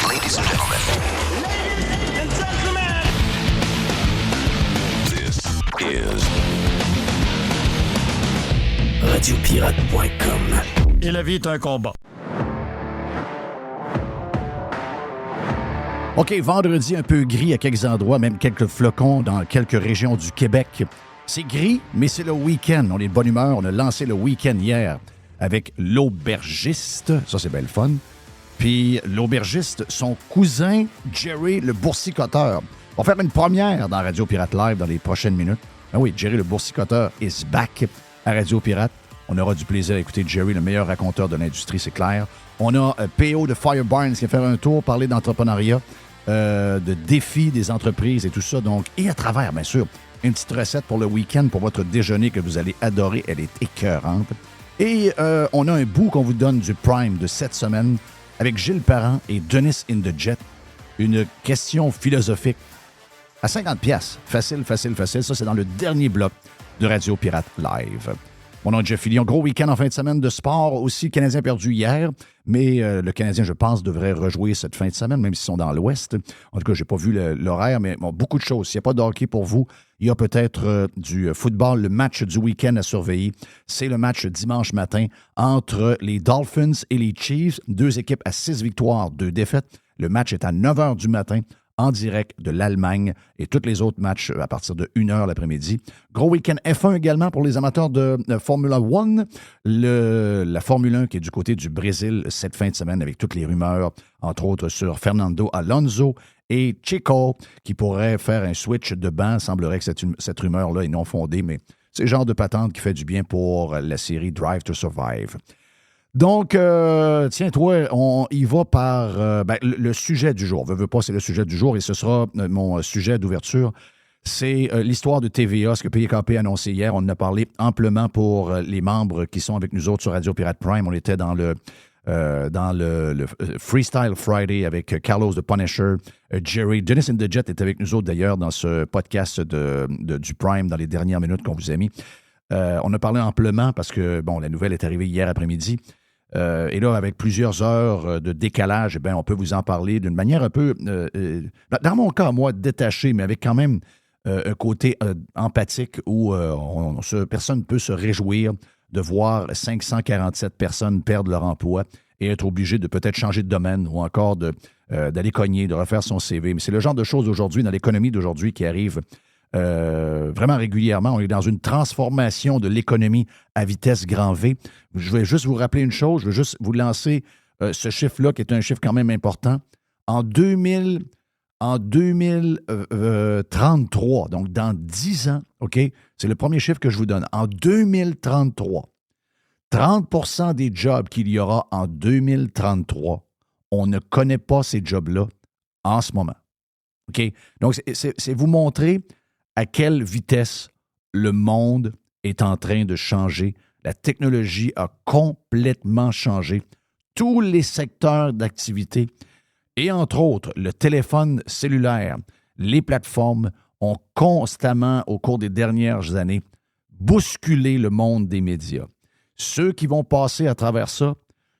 Ladies and gentlemen. Ladies and gentlemen. This is radiopirate.com. Et la vie est un combat. OK, vendredi un peu gris à quelques endroits, même quelques flocons dans quelques régions du Québec. C'est gris, mais c'est le week-end. On est de bonne humeur. On a lancé le week-end hier avec l'aubergiste. Ça, c'est bien le fun. Puis l'aubergiste, son cousin Jerry le boursicoteur. On va faire une première dans Radio Pirate Live dans les prochaines minutes. Ah oui, Jerry le boursicoteur is back à Radio Pirate. On aura du plaisir à écouter Jerry, le meilleur raconteur de l'industrie, c'est clair. On a PO de Firebarns qui va faire un tour, parler d'entrepreneuriat, de défis des entreprises et tout ça. Donc, et à travers, bien sûr, une petite recette pour le week-end, pour votre déjeuner que vous allez adorer. Elle est écœurante. Et on a un bout qu'on vous donne du Prime de cette semaine avec Gilles Parent et Dennis in the Jet. Une question philosophique à 50$. Facile. Ça, c'est dans le dernier bloc de Radio Pirate Live. Mon nom est Jeff Fillion. Gros week-end en fin de semaine de sport aussi. Le Canadien a perdu hier, mais le Canadien, je pense, devrait rejouer cette fin de semaine, même s'ils sont dans l'Ouest. En tout cas, je n'ai pas vu l'horaire, mais bon, beaucoup de choses. S'il n'y a pas de hockey pour vous, il y a peut-être du football. Le match du week-end à surveiller, c'est le match dimanche matin entre les Dolphins et les Chiefs. 2 équipes à 6 victoires, 2 défaites. Le match est à 9h du matin en direct de l'Allemagne et tous les autres matchs à partir de 1h l'après-midi. Gros week-end F1 également pour les amateurs de Formula One. La Formule 1 qui est du côté du Brésil cette fin de semaine avec toutes les rumeurs, entre autres sur Fernando Alonso et Checo qui pourrait faire un switch de banc. Semblerait que cette rumeur-là est non fondée, mais c'est le genre de patente qui fait du bien pour la série Drive to Survive. Donc, tiens, toi, on y va par le sujet du jour. Veux pas, c'est le sujet du jour et ce sera mon sujet d'ouverture. C'est l'histoire de TVA, ce que PKP a annoncé hier. On en a parlé amplement pour les membres qui sont avec nous autres sur Radio Pirate Prime. On était dans le Freestyle Friday avec Carlos de Punisher, Jerry. Dennis in the Jet est avec nous autres d'ailleurs dans ce podcast du Prime dans les dernières minutes qu'on vous a mis. On a parlé amplement parce que, bon, la nouvelle est arrivée hier après-midi. Et là, avec plusieurs heures de décalage, on peut vous en parler d'une manière un peu, dans mon cas, moi, détaché, mais avec quand même un côté empathique où personne ne peut se réjouir de voir 547 personnes perdre leur emploi et être obligé de peut-être changer de domaine ou encore d'aller cogner, de refaire son CV. Mais c'est le genre de choses aujourd'hui, dans l'économie d'aujourd'hui, qui arrive vraiment régulièrement. On est dans une transformation de l'économie à vitesse grand V. Je vais juste vous rappeler une chose, je vais juste vous lancer ce chiffre-là qui est un chiffre quand même important. En 2033, donc dans 10 ans, OK, c'est le premier chiffre que je vous donne. En 2033, 30% des jobs qu'il y aura en 2033, on ne connaît pas ces jobs-là en ce moment. OK? Donc, c'est vous montrer à quelle vitesse le monde est en train de changer. La technologie a complètement changé tous les secteurs d'activité et, entre autres, le téléphone cellulaire, les plateformes ont constamment, au cours des dernières années, bousculé le monde des médias. Ceux qui vont passer à travers ça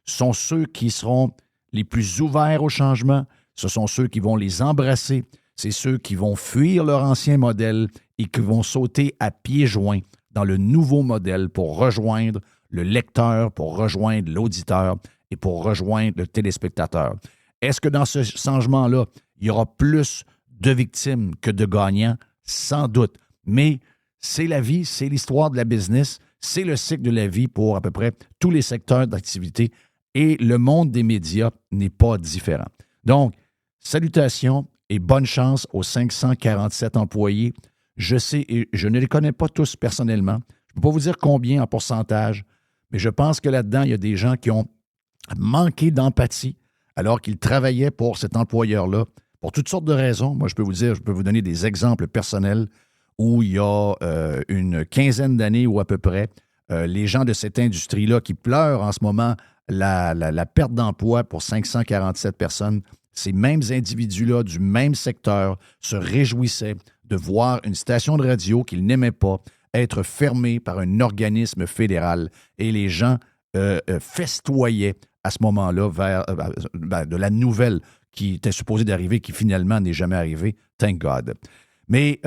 sont ceux qui seront les plus ouverts au changement, ce sont ceux qui vont les embrasser, c'est ceux qui vont fuir leur ancien modèle et qui vont sauter à pieds joints dans le nouveau modèle pour rejoindre le lecteur, pour rejoindre l'auditeur et pour rejoindre le téléspectateur. Est-ce que dans ce changement-là, il y aura plus de victimes que de gagnants? Sans doute. Mais c'est la vie, c'est l'histoire de la business, c'est le cycle de la vie pour à peu près tous les secteurs d'activité et le monde des médias n'est pas différent. Donc, salutations et bonne chance aux 547 employés. Je sais, et je ne les connais pas tous personnellement. Je ne peux pas vous dire combien en pourcentage, mais je pense que là-dedans, il y a des gens qui ont manqué d'empathie alors qu'ils travaillaient pour cet employeur-là, pour toutes sortes de raisons. Moi, je peux vous donner des exemples personnels où il y a une quinzaine d'années ou à peu près, les gens de cette industrie-là qui pleurent en ce moment la perte d'emploi pour 547 personnes, ces mêmes individus-là du même secteur se réjouissaient de voir une station de radio qu'ils n'aimaient pas être fermée par un organisme fédéral. Et les gens festoyaient à ce moment-là de la nouvelle qui était supposé d'arriver, qui finalement n'est jamais arrivé. Thank God. Mais,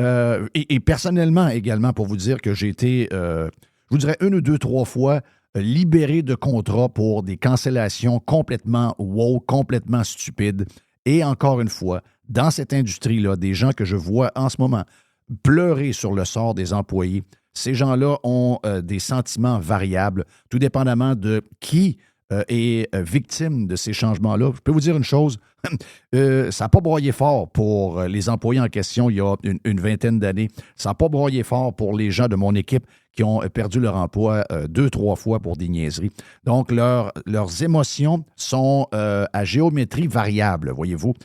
et personnellement également, pour vous dire que j'ai été, je vous dirais, 1 ou 2, 3 fois libéré de contrats pour des cancellations complètement woke, complètement stupides. Et encore une fois, dans cette industrie-là, des gens que je vois en ce moment pleurer sur le sort des employés, ces gens-là ont des sentiments variables, tout dépendamment de qui est victime de ces changements-là. Je peux vous dire une chose, ça n'a pas broyé fort pour les employés en question il y a une vingtaine d'années. Ça n'a pas broyé fort pour les gens de mon équipe qui ont perdu leur emploi 2, 3 fois pour des niaiseries. Donc, leurs émotions sont à géométrie variable, voyez-vous.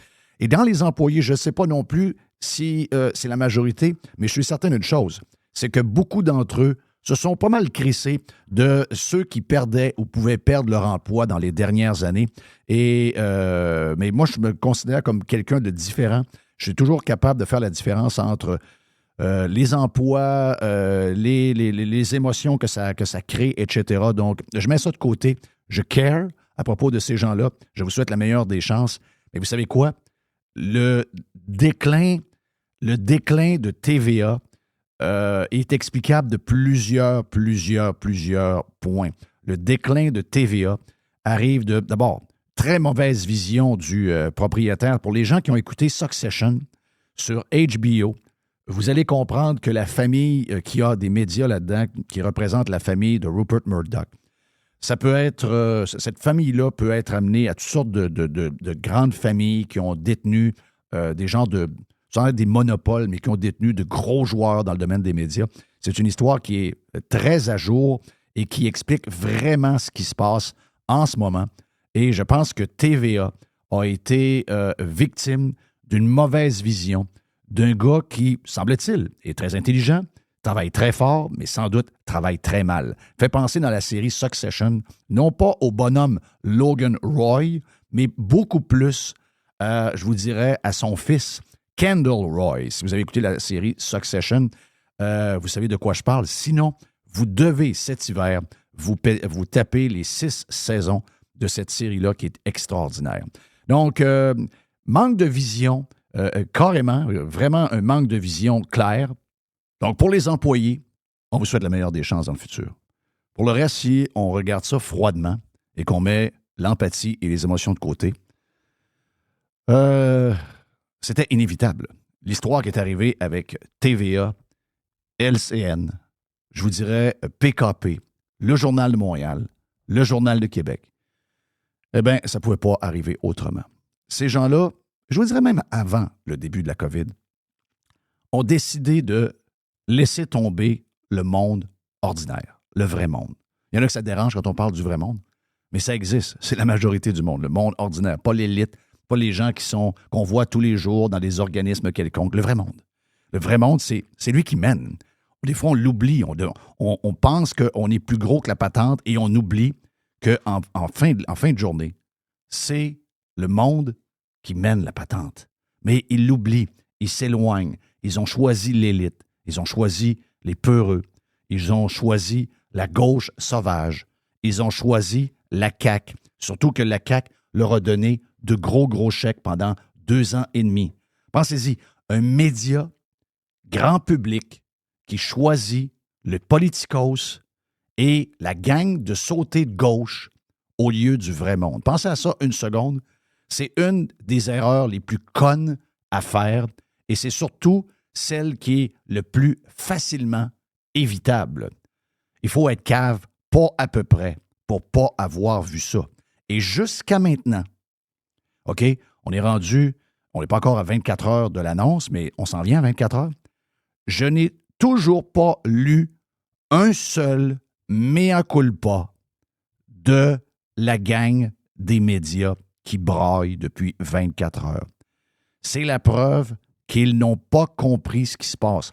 Et dans les employés, je ne sais pas non plus si c'est la majorité, mais je suis certain d'une chose, c'est que beaucoup d'entre eux se sont pas mal crissés de ceux qui perdaient ou pouvaient perdre leur emploi dans les dernières années. Mais moi, je me considère comme quelqu'un de différent. Je suis toujours capable de faire la différence entre les emplois, les émotions que ça crée, etc. Donc, je mets ça de côté. Je care à propos de ces gens-là. Je vous souhaite la meilleure des chances. Mais vous savez quoi? Le déclin de TVA est explicable de plusieurs points. Le déclin de TVA arrive d'abord, très mauvaise vision du propriétaire. Pour les gens qui ont écouté Succession sur HBO, vous allez comprendre que la famille qui a des médias là-dedans, qui représente la famille de Rupert Murdoch, ça peut être, cette famille-là peut être amenée à toutes sortes de grandes familles qui ont détenu des genres de, sans être des monopoles, mais qui ont détenu de gros joueurs dans le domaine des médias. C'est une histoire qui est très à jour et qui explique vraiment ce qui se passe en ce moment. Et je pense que TVA a été victime d'une mauvaise vision d'un gars qui, semble-t-il, est très intelligent, travaille très fort, mais sans doute travaille très mal. Fait penser dans la série Succession, non pas au bonhomme Logan Roy, mais beaucoup plus, je vous dirais, à son fils, Kendall Roy. Si vous avez écouté la série Succession, vous savez de quoi je parle. Sinon, vous devez, cet hiver, vous taper les 6 saisons de cette série-là qui est extraordinaire. Donc, manque de vision, carrément, vraiment un manque de vision claire. Donc, pour les employés, on vous souhaite la meilleure des chances dans le futur. Pour le reste, si on regarde ça froidement et qu'on met l'empathie et les émotions de côté, c'était inévitable. L'histoire qui est arrivée avec TVA, LCN, je vous dirais PKP, le Journal de Montréal, le Journal de Québec, eh bien, ça ne pouvait pas arriver autrement. Ces gens-là, je vous dirais même avant le début de la COVID, ont décidé de laisser tomber le monde ordinaire, le vrai monde. Il y en a que ça dérange quand on parle du vrai monde, mais ça existe. C'est la majorité du monde, le monde ordinaire, pas l'élite, pas les gens qu'on voit tous les jours dans des organismes quelconques. Le vrai monde. Le vrai monde, c'est lui qui mène. Des fois, on l'oublie. On pense qu'on est plus gros que la patente et on oublie qu'en fin de journée, c'est le monde qui mène la patente. Mais ils l'oublient, ils s'éloignent. Ils ont choisi l'élite. Ils ont choisi les peureux. Ils ont choisi la gauche sauvage. Ils ont choisi la CAQ. Surtout que la CAQ leur a donné de gros chèques pendant 2 ans et demi. Pensez-y, un média grand public qui choisit le politicos et la gang de sauter de gauche au lieu du vrai monde. Pensez à ça une seconde. C'est une des erreurs les plus connes à faire et c'est surtout celle qui est le plus facilement évitable. Il faut être cave, pas à peu près, pour pas avoir vu ça. Et jusqu'à maintenant, OK, on n'est pas encore à 24 heures de l'annonce, mais on s'en vient à 24 heures. Je n'ai toujours pas lu un seul mea culpa de la gang des médias qui braillent depuis 24 heures. C'est la preuve qu'ils n'ont pas compris ce qui se passe.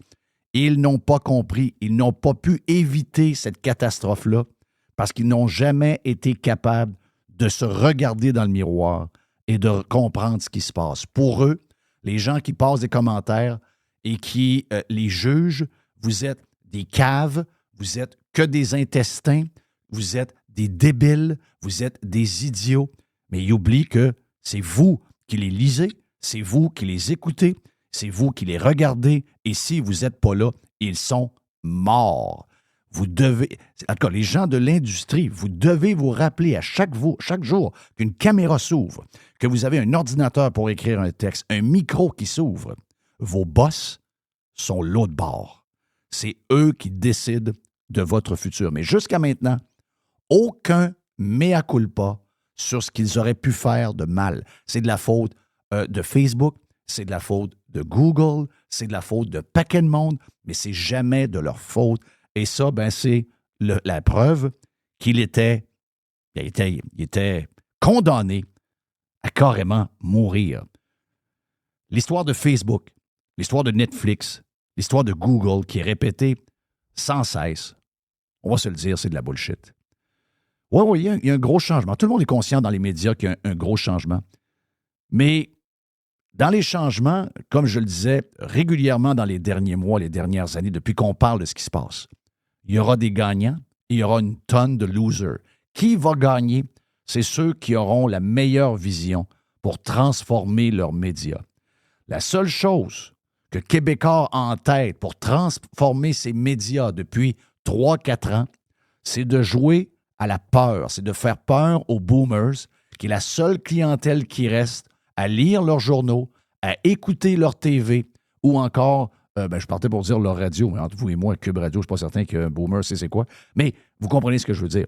Ils n'ont pas compris, ils n'ont pas pu éviter cette catastrophe-là parce qu'ils n'ont jamais été capables de se regarder dans le miroir et de comprendre ce qui se passe. Pour eux, les gens qui passent des commentaires et qui les jugent, vous êtes des caves, vous êtes que des intestins, vous êtes des débiles, vous êtes des idiots. Mais ils oublient que c'est vous qui les lisez, c'est vous qui les écoutez, c'est vous qui les regardez, et si vous n'êtes pas là, ils sont morts. Vous devez, en tout cas, les gens de l'industrie, vous devez vous rappeler à chaque jour qu'une caméra s'ouvre, que vous avez un ordinateur pour écrire un texte, un micro qui s'ouvre. Vos boss sont l'autre bord. C'est eux qui décident de votre futur. Mais jusqu'à maintenant, aucun mea culpa sur ce qu'ils auraient pu faire de mal. C'est de la faute de Facebook, c'est de la faute de Google, c'est de la faute de paquet de monde, mais c'est jamais de leur faute. Et ça, ben, c'est la preuve qu'il était condamné à carrément mourir. L'histoire de Facebook, l'histoire de Netflix, l'histoire de Google qui est répétée sans cesse, on va se le dire, c'est de la bullshit. Oui, il y a un gros changement. Tout le monde est conscient dans les médias qu'il y a un gros changement. Mais dans les changements, comme je le disais régulièrement dans les derniers mois, les dernières années, depuis qu'on parle de ce qui se passe, il y aura des gagnants et il y aura une tonne de losers. Qui va gagner? C'est ceux qui auront la meilleure vision pour transformer leurs médias. La seule chose que Québécois a en tête pour transformer ses médias depuis 3-4 ans, c'est de jouer à la peur, c'est de faire peur aux boomers, qui est la seule clientèle qui reste à lire leurs journaux, à écouter leur TV ou encore, je partais pour dire leur radio, mais entre vous et moi, Cube Radio, je ne suis pas certain qu'un boomer sait c'est quoi, mais vous comprenez ce que je veux dire.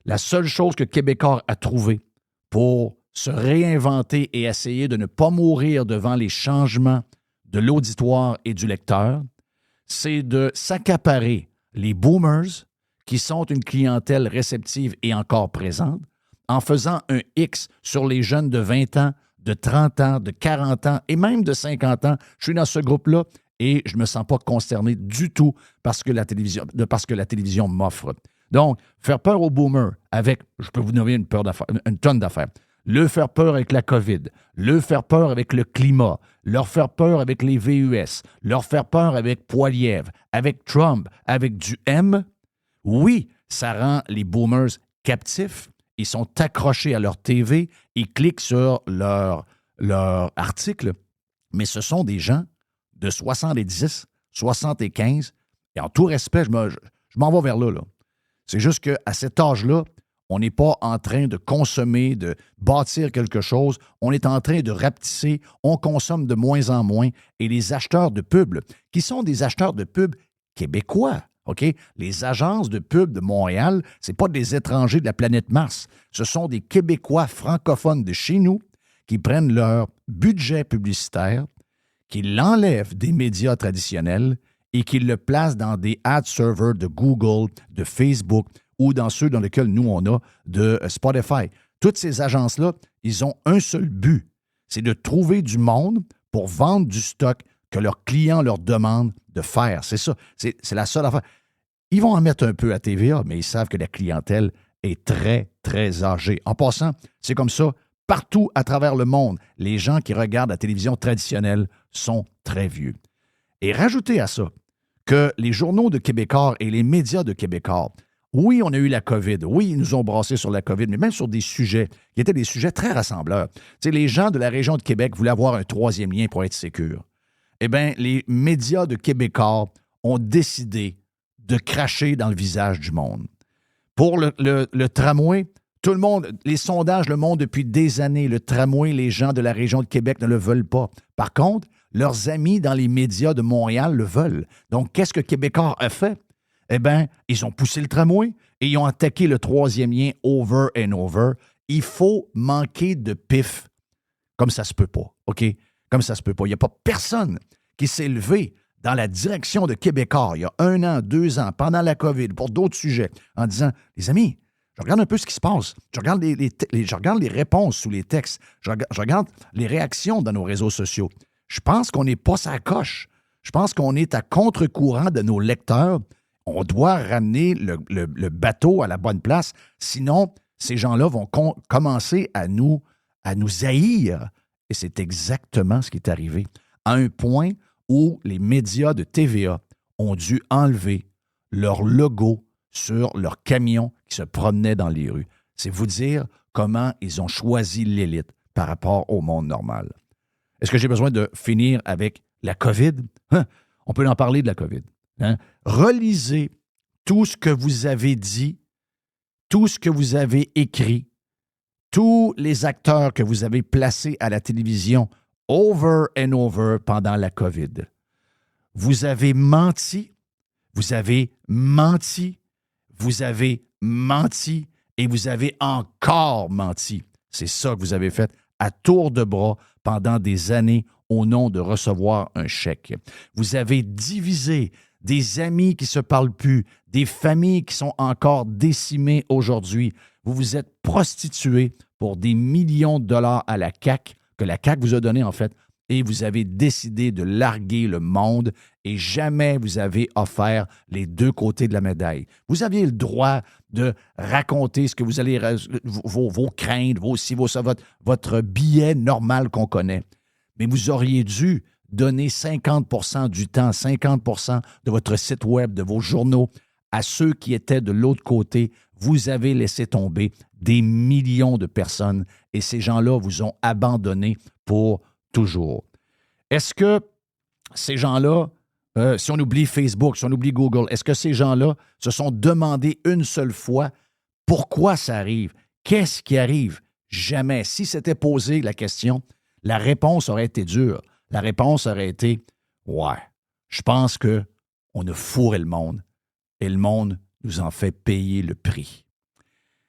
La seule chose que Québécois a trouvé pour se réinventer et essayer de ne pas mourir devant les changements de l'auditoire et du lecteur, c'est de s'accaparer les boomers, qui sont une clientèle réceptive et encore présente, en faisant un X sur les jeunes de 20 ans, de 30 ans, de 40 ans et même de 50 ans. Je suis dans ce groupe-là et je ne me sens pas concerné du tout parce que la télévision m'offre. Donc, faire peur aux boomers avec, je peux vous nommer une tonne d'affaires, le faire peur avec la COVID, le faire peur avec le climat, leur faire peur avec les VUS, leur faire peur avec Poilievre, avec Trump, avec du M. Oui, ça rend les boomers captifs. Ils sont accrochés à leur TV, ils cliquent sur leur article, mais ce sont des gens de 70, 75, et en tout respect, je m'en vais vers là. C'est juste qu'à cet âge-là, on n'est pas en train de consommer, de bâtir quelque chose, on est en train de rapetisser, on consomme de moins en moins, et les acheteurs de pub, qui sont des acheteurs de pub québécois, OK? Les agences de pub de Montréal, ce n'est pas des étrangers de la planète Mars. Ce sont des Québécois francophones de chez nous qui prennent leur budget publicitaire, qui l'enlèvent des médias traditionnels et qui le placent dans des ad servers de Google, de Facebook ou dans ceux dans lesquels nous, on a de Spotify. Toutes ces agences-là, ils ont un seul but, c'est de trouver du monde pour vendre du stock que leurs clients leur demandent de faire. C'est ça. C'est la seule affaire. Ils vont en mettre un peu à TVA, mais ils savent que la clientèle est très, très âgée. En passant, c'est comme ça partout à travers le monde. Les gens qui regardent la télévision traditionnelle sont très vieux. Et rajoutez à ça que les journaux de Québécois et les médias de Québécois, oui, on a eu la COVID. Oui, ils nous ont brassé sur la COVID, mais même sur des sujets qui étaient des sujets très rassembleurs. Tu sais, les gens de la région de Québec voulaient avoir un troisième lien pour être sécure. Eh bien, les médias de Québécois ont décidé de cracher dans le visage du monde. Pour le tramway, tout le monde, les sondages le montrent depuis des années. Le tramway, les gens de la région de Québec ne le veulent pas. Par contre, leurs amis dans les médias de Montréal le veulent. Donc, qu'est-ce que Québécois a fait? Eh bien, ils ont poussé le tramway et ils ont attaqué le troisième lien over and over. Il faut manquer de pif. Comme ça se peut pas, OK? Comme ça se peut pas. Il n'y a pas personne qui s'est levé dans la direction de Québécois il y a 1 an, 2 ans, pendant la COVID, pour d'autres sujets, en disant, les amis, je regarde un peu ce qui se passe. Je regarde je regarde les réponses sous les textes. Je regarde les réactions dans nos réseaux sociaux. Je pense qu'on n'est pas sa coche. Je pense qu'on est à contre-courant de nos lecteurs. On doit ramener le bateau à la bonne place. Sinon, ces gens-là vont commencer à nous haïr. Et c'est exactement ce qui est arrivé. À un point où les médias de TVA ont dû enlever leur logo sur leurs camions qui se promenaient dans les rues. C'est vous dire comment ils ont choisi l'élite. par rapport au monde normal. Est-ce que j'ai besoin de finir avec la COVID? On peut en parler de la COVID. Relisez tout ce que vous avez dit, tout ce que vous avez écrit, tous les acteurs que vous avez placés à la télévision over and over pendant la COVID. Vous avez menti, vous avez menti, vous avez menti et vous avez encore menti. C'est ça que vous avez fait à tour de bras pendant des années au nom de recevoir un chèque. Vous avez divisé des amis qui ne se parlent plus, des familles qui sont encore décimées aujourd'hui. Vous vous êtes prostitués pour des millions de dollars à la CAQ, que la CAQ vous a donné en fait, et vous avez décidé de larguer le monde et jamais vous avez offert les deux côtés de la médaille. Vous aviez le droit de raconter ce que vous allez, vos craintes, votre billet normal qu'on connaît. Mais vous auriez dû donner 50% du temps, 50% de votre site web, de vos journaux à ceux qui étaient de l'autre côté. Vous avez laissé tomber des millions de personnes et ces gens-là vous ont abandonné pour toujours. Est-ce que ces gens-là, si on oublie Facebook, si on oublie Google, est-ce que ces gens-là se sont demandé une seule fois pourquoi ça arrive? Qu'est-ce qui arrive? Jamais. Si c'était posé la question, la réponse aurait été dure. La réponse aurait été « Ouais, je pense qu'on a fourré le monde et le monde nous en fait payer le prix. »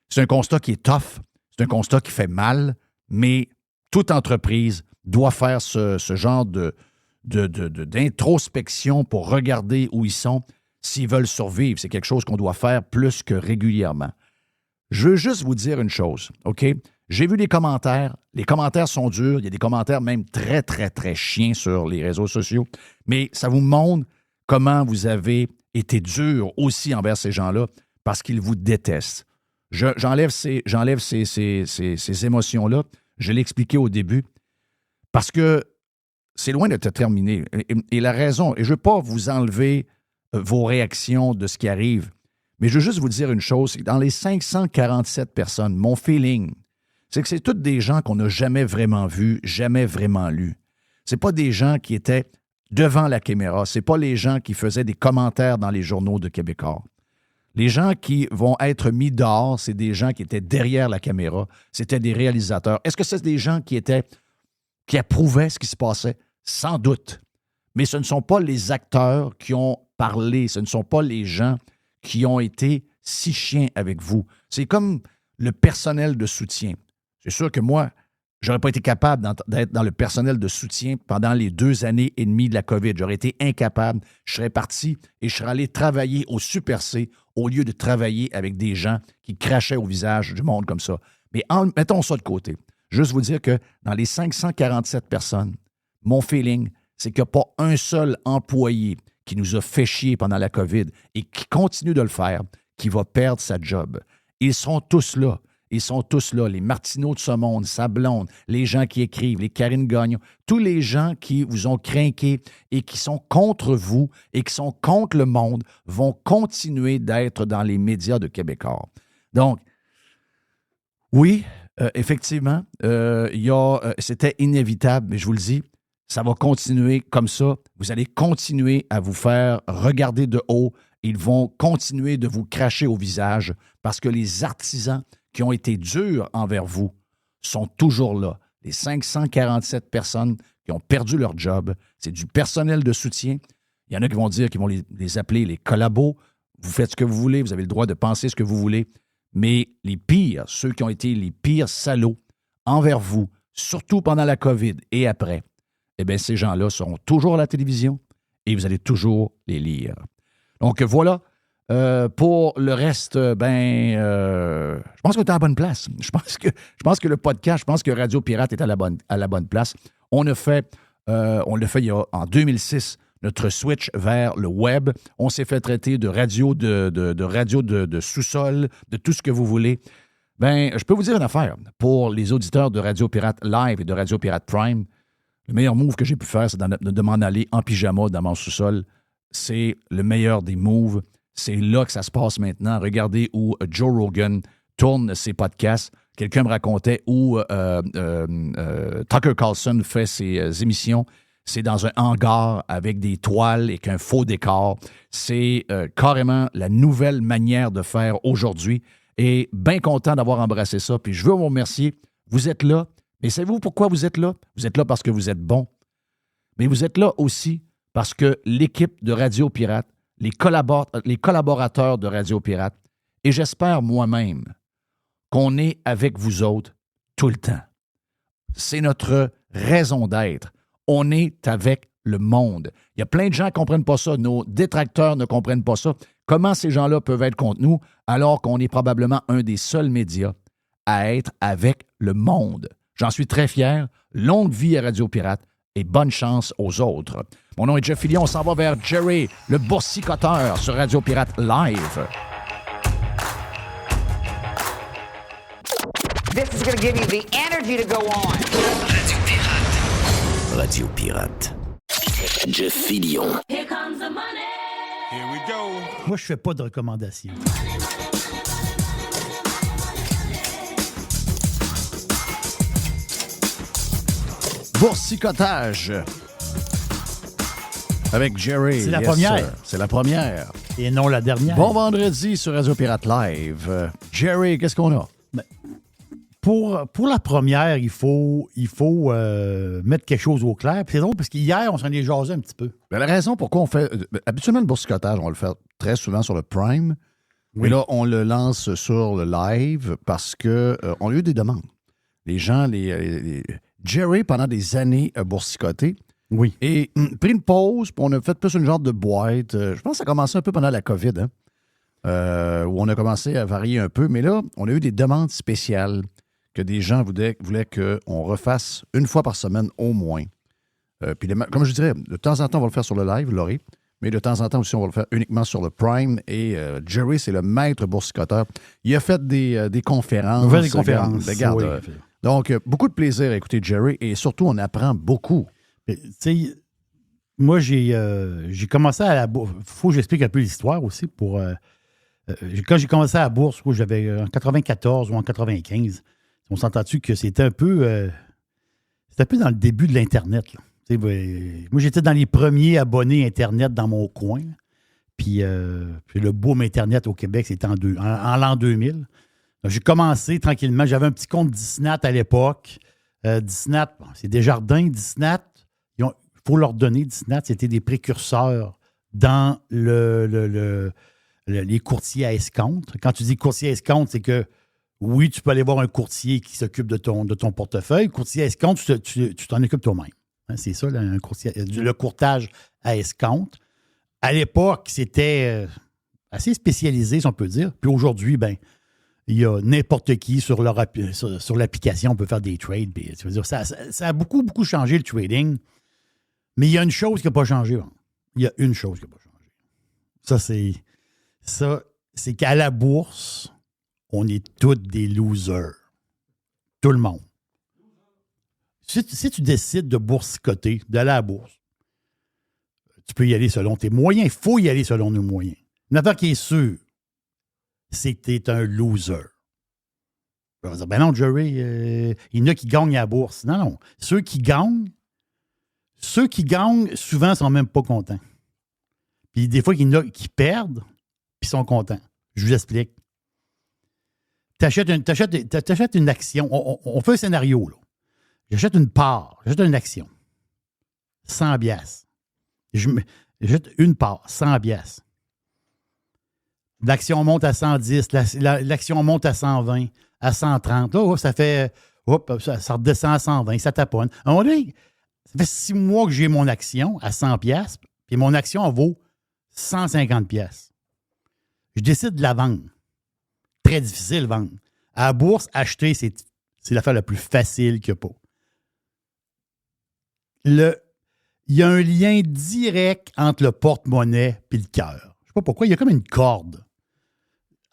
C'est un constat qui est tough, c'est un constat qui fait mal, mais toute entreprise doit faire ce genre d'introspection pour regarder où ils sont s'ils veulent survivre. C'est quelque chose qu'on doit faire plus que régulièrement. Je veux juste vous dire une chose, OK? J'ai vu les commentaires. Les commentaires sont durs. Il y a des commentaires même très, très, très chiens sur les réseaux sociaux. Mais ça vous montre comment vous avez été dur aussi envers ces gens-là parce qu'ils vous détestent. J'enlève ces émotions-là. Je l'ai expliqué au début parce que c'est loin d'être terminé. Et la raison, et je ne veux pas vous enlever vos réactions de ce qui arrive, mais je veux juste vous dire une chose, c'est que dans les 547 personnes, mon feeling, c'est que c'est toutes des gens qu'on n'a jamais vraiment vus, jamais vraiment lus. Ce n'est pas des gens qui étaient devant la caméra, ce n'est pas les gens qui faisaient des commentaires dans les journaux de Québécois. Les gens qui vont être mis dehors, c'est des gens qui étaient derrière la caméra, c'était des réalisateurs. Est-ce que c'est des gens qui approuvaient ce qui se passait? Sans doute. Mais ce ne sont pas les acteurs qui ont parlé, ce ne sont pas les gens qui ont été si chiens avec vous. C'est comme le personnel de soutien. C'est sûr que moi, je n'aurais pas été capable d'être dans le personnel de soutien pendant les 2 années et demie de la COVID. J'aurais été incapable. Je serais parti et je serais allé travailler au Super C au lieu de travailler avec des gens qui crachaient au visage du monde comme ça. Mais mettons ça de côté. Juste vous dire que dans les 547 personnes, mon feeling, c'est qu'il n'y a pas un seul employé qui nous a fait chier pendant la COVID et qui continue de le faire, qui va perdre sa job. Ils sont tous là. Ils sont tous là, les Martineau de ce monde, Sablon, les gens qui écrivent, les Karine Gagnon, tous les gens qui vous ont craqué et qui sont contre vous et qui sont contre le monde vont continuer d'être dans les médias de Québécois. Donc, oui, effectivement, c'était inévitable, mais je vous le dis, ça va continuer comme ça. Vous allez continuer à vous faire regarder de haut. Ils vont continuer de vous cracher au visage parce que les artisans qui ont été durs envers vous sont toujours là. Les 547 personnes qui ont perdu leur job, c'est du personnel de soutien. Il y en a qui vont dire qu'ils vont les appeler les collabos. Vous faites ce que vous voulez, vous avez le droit de penser ce que vous voulez. Mais les pires, ceux qui ont été les pires salauds envers vous, surtout pendant la COVID et après, eh bien, ces gens-là seront toujours à la télévision et vous allez toujours les lire. Donc, voilà. Pour le reste, je pense qu'on est à la bonne place. Je pense que le podcast, je pense que Radio Pirate est à la bonne place. On l'a fait en 2006, notre switch vers le web. On s'est fait traiter de radio de sous-sol, de tout ce que vous voulez. Je peux vous dire une affaire. Pour les auditeurs de Radio Pirate Live et de Radio Pirate Prime, le meilleur move que j'ai pu faire, c'est de m'en aller en pyjama dans mon sous-sol. C'est le meilleur des moves. C'est là que ça se passe maintenant. Regardez où Joe Rogan tourne ses podcasts. quelqu'un me racontait où Tucker Carlson fait ses émissions. C'est dans un hangar avec des toiles et qu'un faux décor. C'est carrément la nouvelle manière de faire aujourd'hui. Et bien content d'avoir embrassé ça. Puis je veux vous remercier. Vous êtes là. Mais savez-vous pourquoi vous êtes là? Vous êtes là parce que vous êtes bon. Mais vous êtes là aussi parce que l'équipe de Radio Pirate, les collaborateurs de Radio Pirate, et j'espère moi-même qu'on est avec vous autres tout le temps. C'est notre raison d'être. On est avec le monde. Il y a plein de gens qui ne comprennent pas ça. Nos détracteurs ne comprennent pas ça. Comment ces gens-là peuvent être contre nous alors qu'on est probablement un des seuls médias à être avec le monde? J'en suis très fier. Longue vie à Radio Pirate et bonne chance aux autres. Mon nom est Jeff Fillion. On s'en va vers Jerry, le boursicoteur sur Radio Pirate Live. This is going to give you the energy to go on. Radio Pirate. Radio Pirate. Jeff Fillion. Here comes the money. Here we go. Moi, je fais pas de recommandations. Boursicotage avec Jerry. C'est la première. Sir. C'est la première. Et non la dernière. Bon vendredi sur Radio Pirate Live. Jerry, qu'est-ce qu'on a? Pour la première, il faut mettre quelque chose au clair. Puis c'est drôle parce qu'hier, on s'en est jasé un petit peu. La raison pourquoi on fait... habituellement, le boursicotage, on le fait très souvent sur le Prime. Oui. Mais là, on le lance sur le live parce qu'on a eu des demandes. Les gens, Jerry, pendant des années, a boursicoté. Oui. Et pris une pause, puis on a fait plus une genre de boîte. Je pense que ça a commencé un peu pendant la COVID, où on a commencé à varier un peu. Mais là, on a eu des demandes spéciales que des gens voulaient qu'on refasse une fois par semaine au moins. Puis, comme je dirais, de temps en temps, on va le faire sur le live, Laurie, mais de temps en temps aussi, on va le faire uniquement sur le Prime. Et Jerry, c'est le maître boursicoteur. Il a fait des conférences. On fait des conférences. Regarde, Oui. donc, beaucoup de plaisir à écouter Jerry et surtout, on apprend beaucoup. Tu sais, moi, j'ai commencé à la bourse. Il faut que j'explique un peu l'histoire aussi. Quand j'ai commencé à la bourse, j'avais en 94 ou en 95, on s'entend-tu que c'était un peu dans le début de l'Internet. Moi, j'étais dans les premiers abonnés Internet dans mon coin. Puis le boom Internet au Québec, c'était en l'an 2000. Donc, j'ai commencé tranquillement. J'avais un petit compte Disnat à l'époque. Disnat, c'est Desjardins. Disnat, il faut leur donner. Disnat, c'était des précurseurs dans les courtiers à escompte. Quand tu dis courtier à escompte, c'est que oui, tu peux aller voir un courtier qui s'occupe de ton portefeuille. Courtier à escompte, tu t'en occupes toi-même. C'est ça, là, le courtage à escompte. À l'époque, c'était assez spécialisé, si on peut dire. Puis aujourd'hui, il y a n'importe qui sur l'application, on peut faire des trades. Puis, tu veux dire, ça a beaucoup, beaucoup changé le trading. Mais il y a une chose qui n'a pas changé. Il y a une chose qui n'a pas changé. C'est qu'à la bourse, on est tous des losers. Tout le monde. Si tu décides de boursicoter, d'aller à la bourse, tu peux y aller selon tes moyens. Il faut y aller selon nos moyens. Une affaire qui est sûre, c'est que tu es un loser. On va dire, non, Jerry, il y en a qui gagnent à la bourse. Non. Ceux qui gagnent, souvent, sont même pas contents. Puis des fois, il y en a qui perdent, puis sont contents. Je vous explique. T'achètes une action. On fait un scénario, là. J'achète une part. J'achète une action. 100 biasses. J'achète une part. 100 biasses. L'action monte à 110. L'action monte à 120, à 130. Là, ça fait... ça redescend à 120. Ça taponne. À un moment donné, ça fait 6 mois que j'ai mon action à 100 piastres, puis mon action en vaut 150 piastres. Je décide de la vendre. Très difficile de vendre. À la bourse, acheter, c'est l'affaire la plus facile qu'il n'y a pas. Il y a un lien direct entre le porte-monnaie et le cœur. Je ne sais pas pourquoi. Il y a comme une corde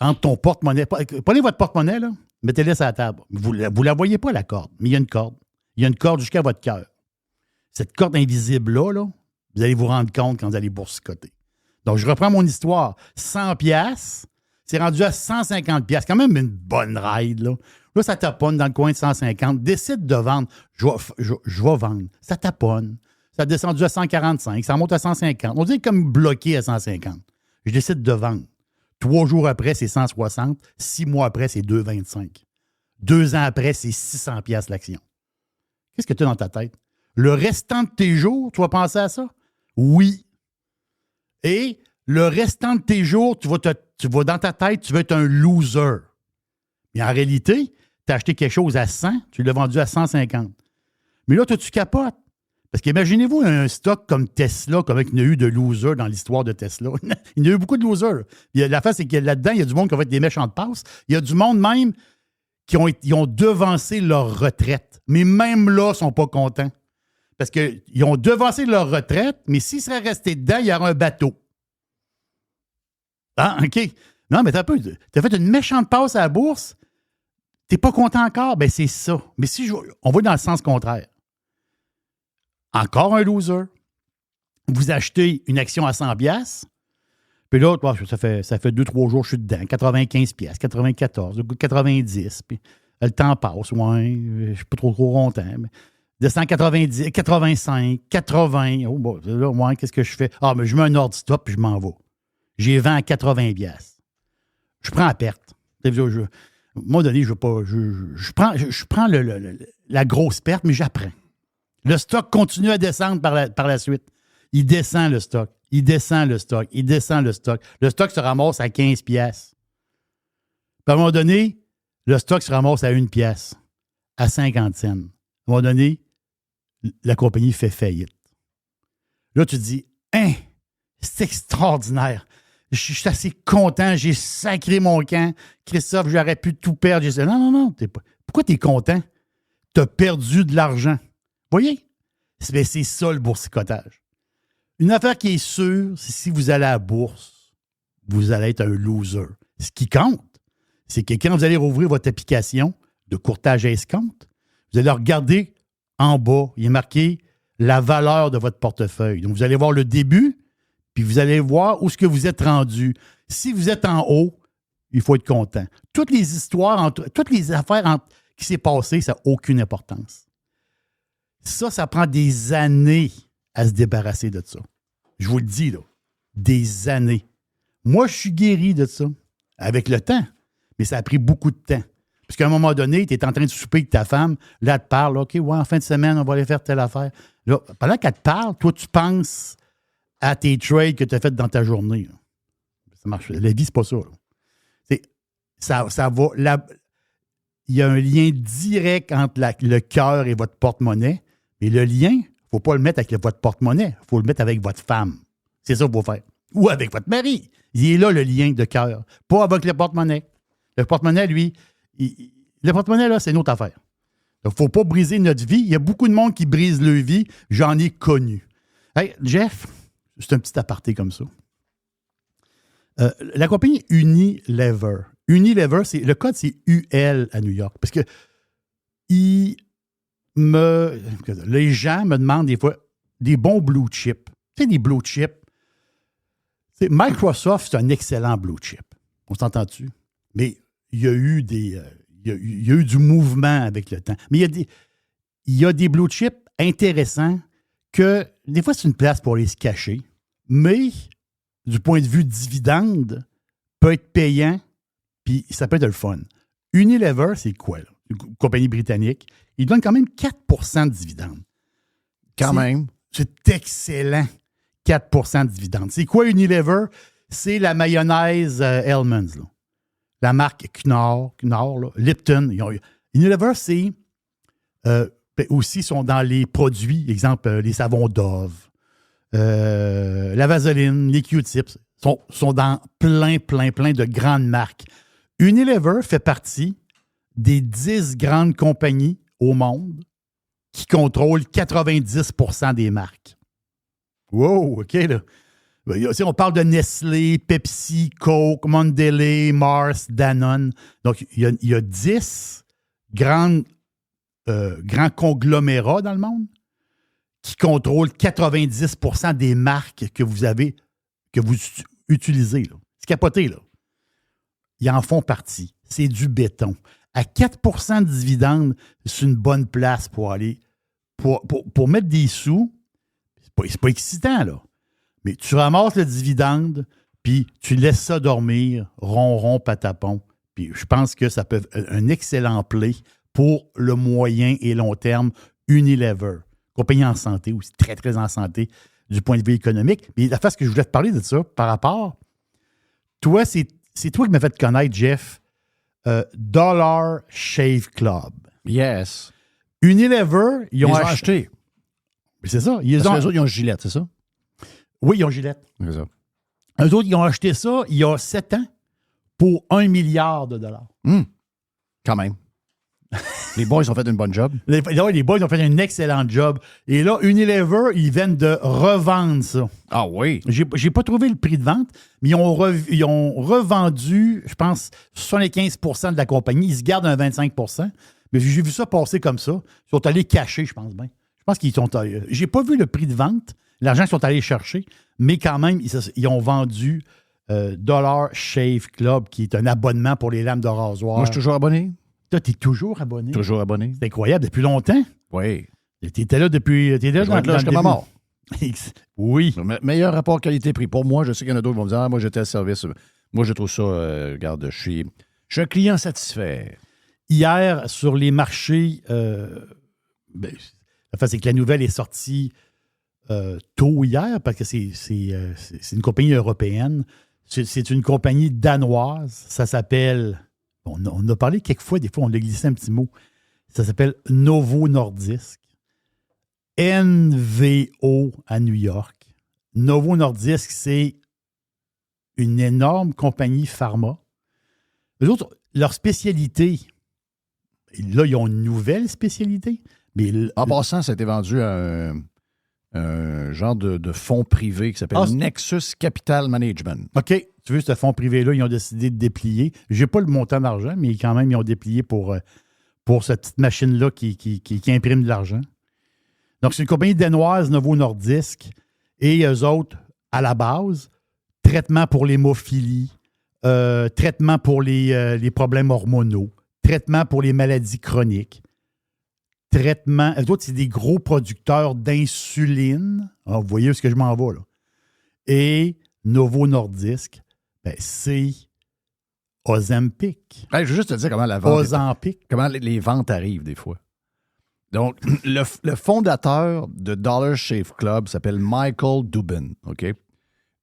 entre ton porte-monnaie. Prenez votre porte-monnaie, là, mettez-le sur la table. Vous ne la voyez pas, la corde, mais il y a une corde. Il y a une corde jusqu'à votre cœur. Cette corde invisible-là, vous allez vous rendre compte quand vous allez boursicoter. Donc, je reprends mon histoire. 100 piastres, c'est rendu à 150 piastres. Quand même une bonne ride, là. Là, ça taponne dans le coin de 150. Décide de vendre. Je vais vendre. Ça taponne. Ça a descendu à 145. Ça monte à 150. On dit comme bloqué à 150. Je décide de vendre. 3 jours après, c'est 160. 6 mois après, c'est 2,25. 2 ans après, c'est 600 piastres l'action. Qu'est-ce que tu as dans ta tête? Le restant de tes jours, tu vas penser à ça? Oui. Et le restant de tes jours, tu vas dans ta tête, tu vas être un loser. Mais en réalité, tu as acheté quelque chose à 100, tu l'as vendu à 150. Mais là, toi, tu capotes. Parce qu'imaginez-vous un stock comme Tesla, comme il y a eu de losers dans l'histoire de Tesla. Il y a eu beaucoup de losers. La face, c'est que là-dedans, il y a du monde qui va être des méchants de passe. Il y a du monde même qui ont devancé leur retraite. Mais même là, ils ne sont pas contents. Parce qu'ils ont devancé leur retraite, mais s'ils seraient restés dedans, il y aurait un bateau. Ah, OK. Non, mais t'as fait une méchante passe à la bourse. T'es pas content encore? Ben, c'est ça. Mais on va dans le sens contraire. Encore un loser. Vous achetez une action à 100 piastres, puis là, ça fait 2-3 jours que je suis dedans. 95 piastres, 94, 90, puis le temps passe, ouais, je suis pas trop content. Mais descend 90, 85, 80. Oh, bon, là, ouais, qu'est-ce que je fais? Ah, mais je mets un ordre stop, puis je m'en vais. J'ai vend à 80 piastres. Je prends la perte. À un moment donné, je prends la grosse perte, mais j'apprends. Le stock continue à descendre par la suite. Il descend le stock. Il descend le stock. Il descend le stock. Le stock se ramasse à 15 piastres. Puis à un moment donné, le stock se ramasse à 1 pièce, à 50 cents. À un moment donné, la compagnie fait faillite. Là, tu te dis, c'est extraordinaire. Je suis assez content. J'ai sacré mon camp. Christophe, j'aurais pu tout perdre. J'ai dit, non. Pourquoi tu es content? Tu as perdu de l'argent. Voyez? C'est ça le boursicotage. Une affaire qui est sûre, c'est si vous allez à la bourse, vous allez être un loser. Ce qui compte, c'est que quand vous allez rouvrir votre application de courtage à escompte, vous allez regarder en bas, il est marqué la valeur de votre portefeuille. Donc, vous allez voir le début, puis vous allez voir où est-ce que vous êtes rendu. Si vous êtes en haut, il faut être content. Toutes les histoires, toutes les affaires qui s'est passées, ça n'a aucune importance. Ça prend des années à se débarrasser de ça. Je vous le dis, là, des années. Moi, je suis guéri de ça, avec le temps, mais ça a pris beaucoup de temps. Parce qu'à un moment donné, tu es en train de souper avec ta femme, là, elle te parle, OK, ouais, en fin de semaine, on va aller faire telle affaire. Là, pendant qu'elle te parle, toi, tu penses à tes trades que tu as fait dans ta journée. Là. Ça marche. La vie, c'est pas ça. Ça va. Il y a un lien direct entre le cœur et votre porte-monnaie. Mais le lien, il ne faut pas le mettre avec votre porte-monnaie. Il faut le mettre avec votre femme. C'est ça qu'il faut faire. Ou avec votre mari. Il est là, le lien de cœur. Pas avec le porte-monnaie. Le porte-monnaie, lui, le porte-monnaie, là, c'est une autre affaire. Il ne faut pas briser notre vie. Il y a beaucoup de monde qui brise leur vie. J'en ai connu. Hey, Jeff, c'est un petit aparté comme ça. La compagnie Unilever. Unilever, le code, c'est UL à New York. Parce que les gens me demandent des fois des bons blue chips. Tu sais, des blue chips. Microsoft, c'est un excellent blue chip. On s'entend-tu? Mais il y a eu du mouvement avec le temps. Mais il y a des blue chips intéressants que des fois, c'est une place pour les se cacher. Mais du point de vue dividende, peut être payant, puis ça peut être le fun. Unilever, c'est quoi, là? Une compagnie britannique. Ils donnent quand même 4 de dividendes. Même. C'est excellent. 4 de dividendes. C'est quoi Unilever? C'est la mayonnaise Hellmann's, là. La marque Knorr là, Lipton. Unilever, c'est aussi sont dans les produits, exemple, les savons Dove, la vaseline, les Q-tips, sont dans plein de grandes marques. Unilever fait partie des 10 grandes compagnies au monde qui contrôlent 90% des marques. Wow, OK, là. On parle de Nestlé, Pepsi, Coke, Mondelez, Mars, Danone. Donc, il y a 10 grands conglomérats dans le monde qui contrôlent 90% des marques que vous utilisez. Là. C'est capoté, là. Ils en font partie. C'est du béton. À 4 de dividendes, c'est une bonne place pour aller. Pour mettre des sous, c'est pas excitant, là. Mais tu ramasses le dividende, puis tu laisses ça dormir, ronron, patapon. Puis je pense que ça peut être un excellent play pour le moyen et long terme Unilever. Compagnie en santé aussi, très, très en santé du point de vue économique. Mais la face que je voulais te parler de ça, par rapport, toi, c'est toi qui m'as fait connaître, Jeff, Dollar Shave Club. Yes. Unilever, ils ont acheté. C'est ça. Parce que les autres, ils ont Gillette, c'est ça? Oui, ils ont Gillette. C'est ça. Eux autres, ils ont acheté ça il y a 7 ans pour 1 milliard de dollars. Quand même. Les boys ont fait une bonne job. Les boys ont fait un excellent job. Et là, Unilever, ils viennent de revendre ça. Ah oui? J'ai pas trouvé le prix de vente, mais ils ont revendu, je pense, 75 de la compagnie. Ils se gardent un 25 mais j'ai vu ça passer comme ça. Ils sont allés cacher, je pense bien. Je pense qu'ils sont... j'ai pas vu le prix de vente, l'argent qu'ils sont allés chercher, mais quand même, ils ont vendu Dollar Shave Club, qui est un abonnement pour les lames de rasoir. Moi, je suis toujours abonné. Toi, t'es toujours abonné. Toujours abonné. C'est incroyable, depuis longtemps. Oui. T'étais là depuis... T'étais là Je vais être là jusqu'à ma mort. Oui. Meilleur rapport qualité-prix. Pour moi, je sais qu'il y en a d'autres qui vont me dire « Ah, moi, j'étais à service. » Moi, je trouve ça... regarde, je suis un client satisfait. Hier, sur les marchés... c'est que la nouvelle est sortie tôt hier, parce que c'est une compagnie européenne. C'est une compagnie danoise. Ça s'appelle... On a parlé quelques fois, des fois, on a glissé un petit mot. Ça s'appelle Novo Nordisk. NVO à New York. Novo Nordisk, c'est une énorme compagnie pharma. Eux autres, leur spécialité, là, ils ont une nouvelle spécialité. Mais en passant, ça a été vendu à un genre de fonds privé qui s'appelle Nexus Capital Management. OK. Tu veux, ce fonds privé-là, ils ont décidé de déplier. Je n'ai pas le montant d'argent, mais quand même, ils ont déplié pour cette petite machine-là qui imprime de l'argent. Donc, c'est une compagnie danoise, Novo Nordisk, et eux autres, à la base, traitement pour l'hémophilie, traitement pour les problèmes hormonaux, traitement pour les maladies chroniques, traitement... Eux autres, c'est des gros producteurs d'insuline. Ah, vous voyez où est-ce que je m'en vais, là. Et Novo Nordisk, c'est Ozempic. Je veux juste te dire comment la vente... Ozempic. Comment les ventes arrivent, des fois. Donc, le fondateur de Dollar Shave Club s'appelle Michael Dubin, OK?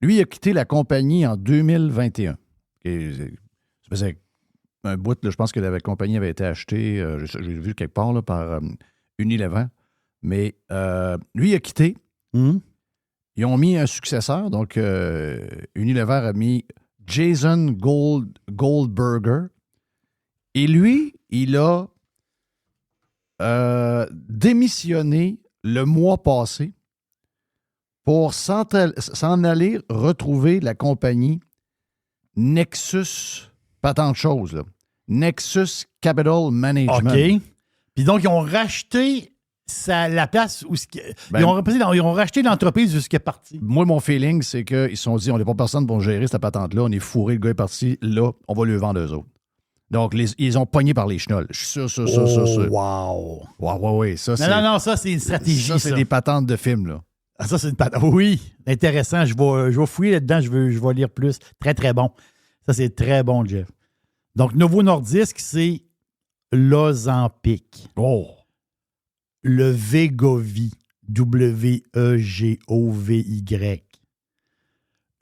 Lui, il a quitté la compagnie en 2021. Et ça faisait un bout, là, je pense que la compagnie avait été achetée, j'ai vu quelque part, là, par Unilever. Mais lui, il a quitté. Ils ont mis un successeur. Donc, Unilever a mis Jason Goldberger. Et lui, il a démissionné le mois passé pour s'en aller retrouver la compagnie Nexus, pas tant de choses, là. Nexus Capital Management. OK. Puis donc, ils ont racheté la place où... ils ont racheté l'entreprise jusqu'à parti. Moi, mon feeling, c'est qu'ils se sont dit, on n'est pas personne pour gérer cette patente-là, on est fourré, le gars est parti, là, on va lui vendre eux autres. Donc, ils ont pogné par les chenolles. Je suis sûr. Wow. Oui. Ça, non, ça, c'est une stratégie. Ça, c'est des patentes de films, là. Ah, ça, c'est une patente. Oui, intéressant. Je vais fouiller là-dedans, je vais lire plus. Très, très bon. Ça, c'est très bon, Jeff. Donc, Novo Nordisk, c'est l'Ozempic. Oh. Le Wegovy. W-E-G-O-V-Y.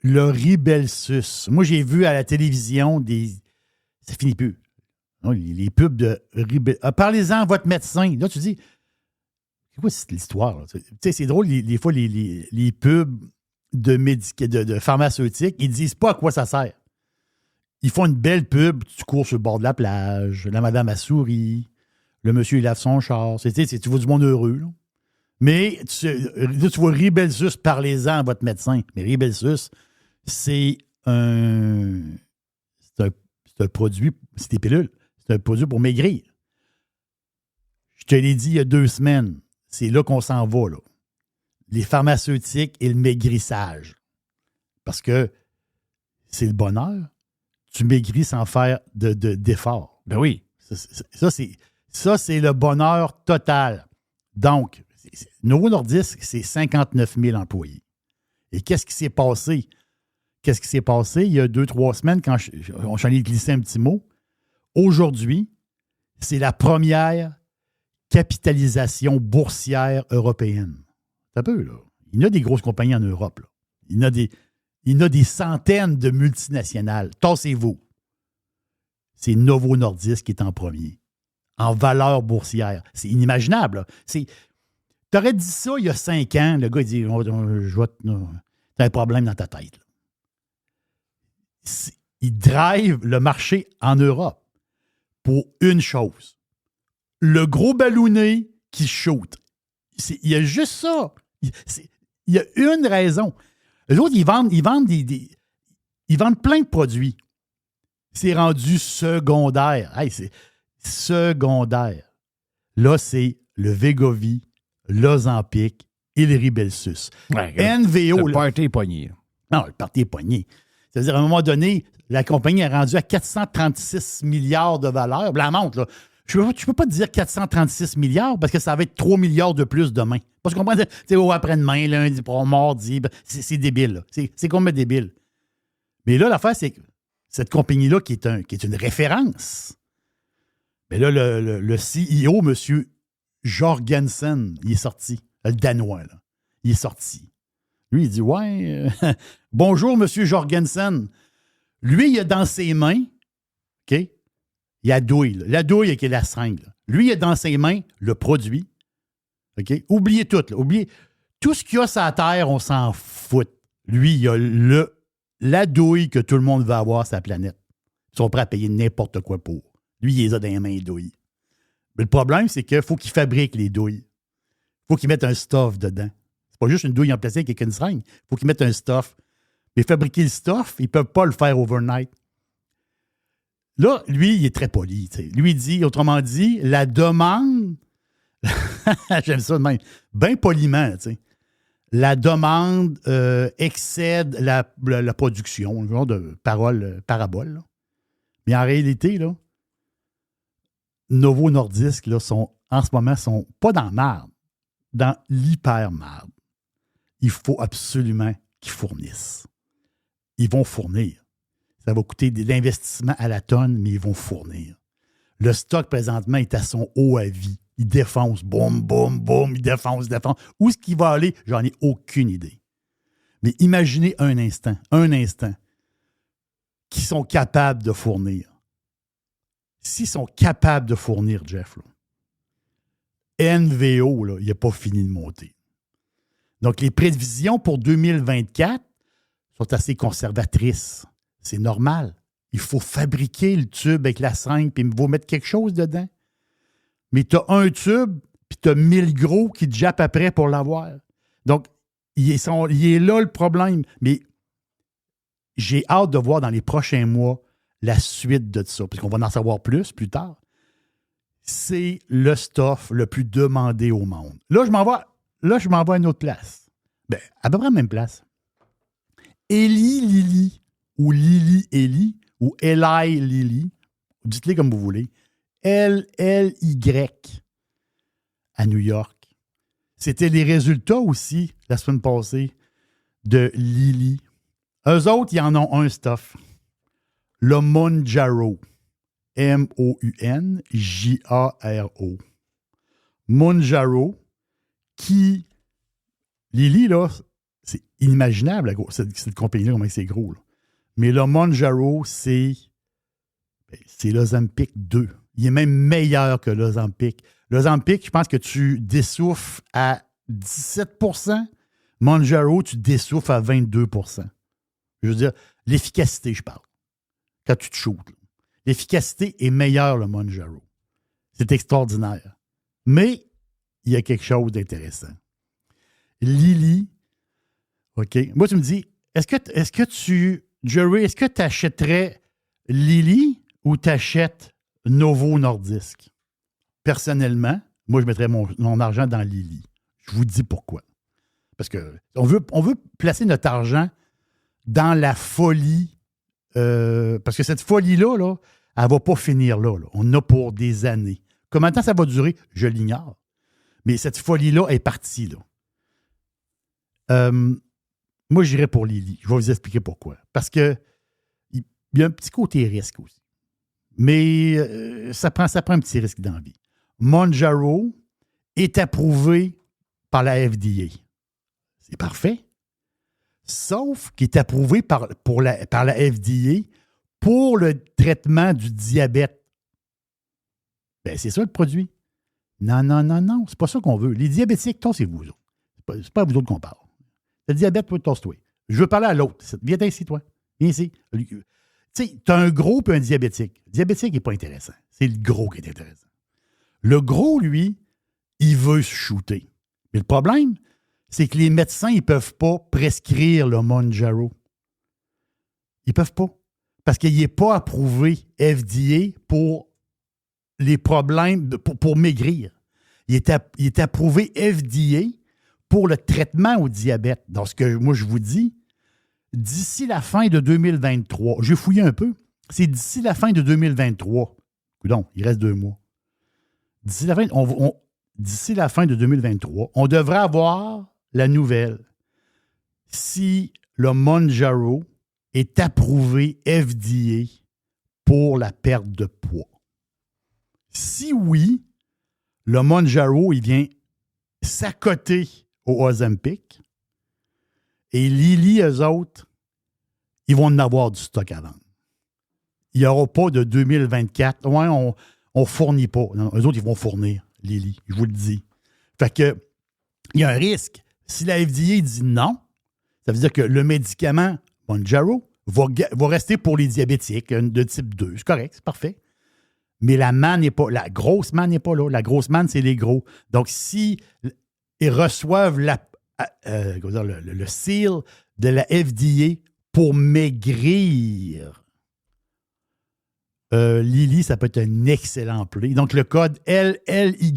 Le Rybelsus. Moi, j'ai vu à la télévision des... Ça finit plus. Non, les pubs de Rybelsus. Parlez-en à votre médecin. Là, tu dis... C'est quoi cette histoire? Tu sais, c'est drôle, des fois, les pubs de pharmaceutiques, ils disent pas à quoi ça sert. Ils font une belle pub, tu cours sur le bord de la plage, la madame a souri, le monsieur, il lave son char. Tu vois du monde heureux, là. Mais tu vois Rybelsus, parlez-en à votre médecin. Mais Rybelsus, c'est un produit, c'est des pilules. C'est un produit pour maigrir. Je te l'ai dit il y a 2 semaines. C'est là qu'on s'en va, là. Les pharmaceutiques et le maigrissage. Parce que c'est le bonheur. Tu maigris sans faire d'effort. Ben oui. Ça, c'est le bonheur total. Donc, Novo Nordisk, c'est 59 000 employés. Et qu'est-ce qui s'est passé? Qu'est-ce qui s'est passé il y a 2-3 semaines quand on s'en est glissé un petit mot? Aujourd'hui, c'est la première capitalisation boursière européenne. C'est un peu, là. Il y a des grosses compagnies en Europe, là. Il y en a des centaines de multinationales. Tassez-vous. C'est Novo Nordisk qui est en premier. En valeur boursière. C'est inimaginable. Tu aurais dit ça il y a 5 ans. Le gars, il dit t'as un problème dans ta tête. Là. Il drive le marché en Europe pour une chose. Le gros ballonné qui shoot. Il y a juste ça. Il y a une raison. Les autres, ils vendent plein de produits. C'est rendu secondaire. Hey, c'est secondaire. Là, c'est le Wegovy, l'Ozempic et le Rybelsus. Ouais, NVO. Le party est pogné. Non, le parti est pogné. C'est-à-dire, à un moment donné, la compagnie est rendue à 436 milliards de valeur. La montre, là. Tu ne peux pas te dire 436 milliards parce que ça va être 3 milliards de plus demain. Parce qu'on comprend, c'est après-demain, lundi, mardi. C'est débile. Là. C'est complètement débile. Mais là, l'affaire, c'est que cette compagnie-là qui est une référence. Mais là, le CEO, M. Jorgensen, il est sorti. Le Danois, là. Il est sorti. Lui, il dit, ouais, bonjour, M. Jorgensen. Lui, il a dans ses mains, OK? Il y a la douille. Là. La douille qui est la seringue. Là. Lui, il a dans ses mains le produit. OK? Oubliez tout. Là. Oubliez tout ce qu'il y a sur la terre, on s'en fout. Lui, il a la douille que tout le monde va avoir sur la planète. Ils sont prêts à payer n'importe quoi pour. Lui, il les a dans les mains, les douilles. Mais le problème, c'est qu'il faut qu'il fabrique les douilles. Il faut qu'il mette un stuff dedans. C'est pas juste une douille en plastique avec une seringue. Il faut qu'il mette un stuff. Mais fabriquer le stuff, ils ne peuvent pas le faire overnight. Là, lui, il est très poli. T'sais. Lui, il dit, autrement dit, la demande, j'aime ça de même, bien poliment, t'sais. La demande excède la production, un genre de parabole. Là. Mais en réalité, là, Novo Nordisk, là, en ce moment, sont pas dans la marde, dans l'hyper-marde. Il faut absolument qu'ils fournissent. Ils vont fournir. Ça va coûter de l'investissement à la tonne, mais ils vont fournir. Le stock, présentement, est à son haut à vie. Il défonce, boum, boum, boum, il défonce. Où est-ce qu'il va aller? J'en ai aucune idée. Mais imaginez un instant, qu'ils sont capables de fournir. S'ils sont capables de fournir, Jeff, là, NVO, là, il n'a pas fini de monter. Donc, les prévisions pour 2024 sont assez conservatrices. C'est normal. Il faut fabriquer le tube avec la seringue, puis il faut mettre quelque chose dedans. Mais tu as un tube, puis tu as 1000 gros qui te jappent après pour l'avoir. Donc, il est là le problème. Mais j'ai hâte de voir dans les prochains mois la suite de ça, parce qu'on va en savoir plus tard. C'est le stuff le plus demandé au monde. Là, je m'en vais à une autre place. Ben, à peu près la même place. Eli Lilly, ou Lilly Eli, ou Eli Lilly, dites-les comme vous voulez, LLY, à New York. C'était les résultats aussi, la semaine passée, de Lilly. Eux autres, ils en ont un stuff. Le Mounjaro. M-O-U-N-J-A-R-O. Mounjaro, qui... Lilly, là, c'est inimaginable, cette compagnie-là, comment c'est gros. Là. Mais le Mounjaro, c'est l'Ozempic 2. Il est même meilleur que l'Ozempic. L'Ozempic, je pense que tu dessouffles à 17%. Mounjaro, tu dessouffles à 22%. Je veux dire, l'efficacité, je parle. Quand tu te shootes. Là. L'efficacité est meilleure, le Mounjaro. C'est extraordinaire. Mais il y a quelque chose d'intéressant. Lilly, OK. Moi, tu me dis, est-ce que tu achèterais Lilly ou tu achètes Novo Nordisk? Personnellement, moi, je mettrais mon argent dans Lilly. Je vous dis pourquoi. Parce que on veut placer notre argent dans la folie. Parce que cette folie-là, là, elle ne va pas finir là. On en a pour des années. Combien de temps ça va durer? Je l'ignore. Mais cette folie-là est partie, là. Moi, j'irais pour Lily. Je vais vous expliquer pourquoi. Parce que il y a un petit côté risque aussi. Mais ça prend un petit risque dans la vie. Mounjaro est approuvé par la FDA. C'est parfait. Sauf qu'il est approuvé par la FDA pour le traitement du diabète. Ben, c'est ça le produit. Non. C'est pas ça qu'on veut. Les diabétiques, c'est vous autres. C'est pas à vous autres qu'on parle. Le diabète, toi, tosse-toi. Je veux parler à l'autre. Viens ici, toi. Viens ici. Tu sais, tu as un gros et un diabétique. Le diabétique n'est pas intéressant. C'est le gros qui est intéressant. Le gros, lui, il veut se shooter. Mais le problème, c'est que les médecins, ils ne peuvent pas prescrire le Mounjaro. Ils ne peuvent pas. Parce qu'il n'est pas approuvé FDA pour les problèmes, pour maigrir. Il est approuvé FDA pour le traitement au diabète. Donc, ce que moi, je vous dis, d'ici la fin de 2023, j'ai fouillé un peu, c'est d'ici la fin de 2023. Coudonc, il reste 2 mois. D'ici la fin de 2023, on devrait avoir la nouvelle si le Mounjaro est approuvé FDA pour la perte de poids. Si oui, le Mounjaro, il vient s'accoter au Ozempic et Lilly, eux autres, ils vont en avoir du stock à vendre. Il n'y aura pas de 2024. Ouais, on ne fournit pas. Non, eux autres, ils vont fournir, Lilly, je vous le dis. Fait que, il y a un risque. Si la FDA dit non, ça veut dire que le médicament Mounjaro va rester pour les diabétiques de type 2. C'est correct, c'est parfait. Mais la grosse manne n'est pas là. La grosse manne, c'est les gros. Donc, si ils reçoivent le seal de la FDA pour maigrir, Lilly, ça peut être un excellent play. Donc, le code LLY,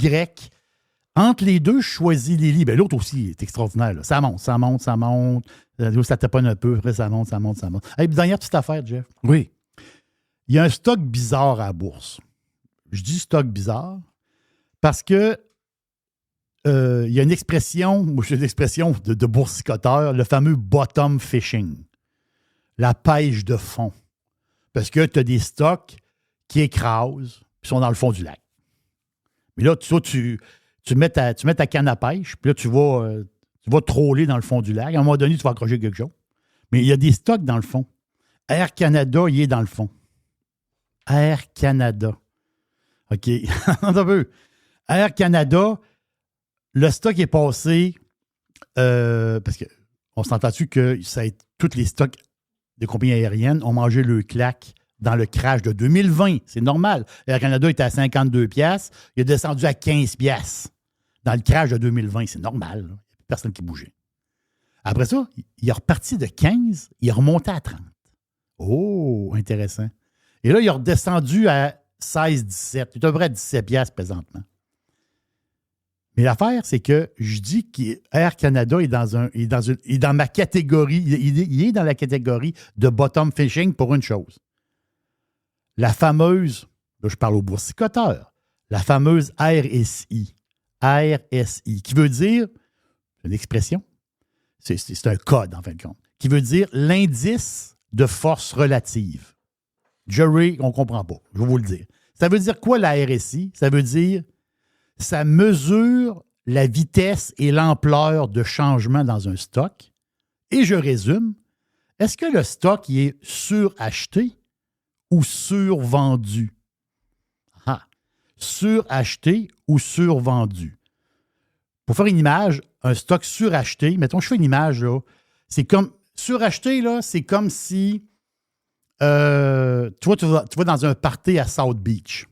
entre les deux, je choisis Lilly. Ben, l'autre aussi est extraordinaire. Là. Ça monte. Ça taponne un peu. Après, ça monte. Hey, dernière petite affaire, Jeff. Oui. Il y a un stock bizarre à la bourse. Je dis stock bizarre parce que il y a une expression de boursicoteur, le fameux bottom fishing, la pêche de fond. Parce que tu as des stocks qui écrasent et sont dans le fond du lac. Mais là, tu mets ta canne à pêche, puis là, tu vas troller dans le fond du lac. À un moment donné, tu vas accrocher quelque chose. Mais il y a des stocks dans le fond. Air Canada, il est dans le fond. Air Canada. OK. Un peu. Air Canada, le stock est passé parce qu'on s'entend-tu que tous les stocks des compagnies aériennes ont mangé le claque dans le crash de 2020. C'est normal. Air Canada était à 52 $. Il est descendu à 15 $ dans le crash de 2020. C'est normal. Il n'y a plus personne qui bougeait. Après ça, il est reparti de 15, il est remonté à 30. Oh, intéressant. Et là, il est redescendu à 16, 17. Il est à peu près à 17 $ présentement. Mais l'affaire, c'est que je dis qu'Air Canada est dans ma catégorie. Il est dans la catégorie de bottom fishing pour une chose. La fameuse, là je parle au boursicoteur, la fameuse RSI. RSI, qui veut dire, c'est une expression, c'est un code en fin de compte, qui veut dire l'indice de force relative. Jerry, on ne comprend pas, je vais vous le dire. Ça veut dire quoi la RSI? Ça veut dire, ça mesure la vitesse et l'ampleur de changement dans un stock. Et je résume, est-ce que le stock il est suracheté ou survendu? Ah, suracheté ou survendu? Pour faire une image, un stock suracheté, mettons, je fais une image, là, c'est comme, suracheté, là, c'est comme si, tu vas dans un party à South Beach.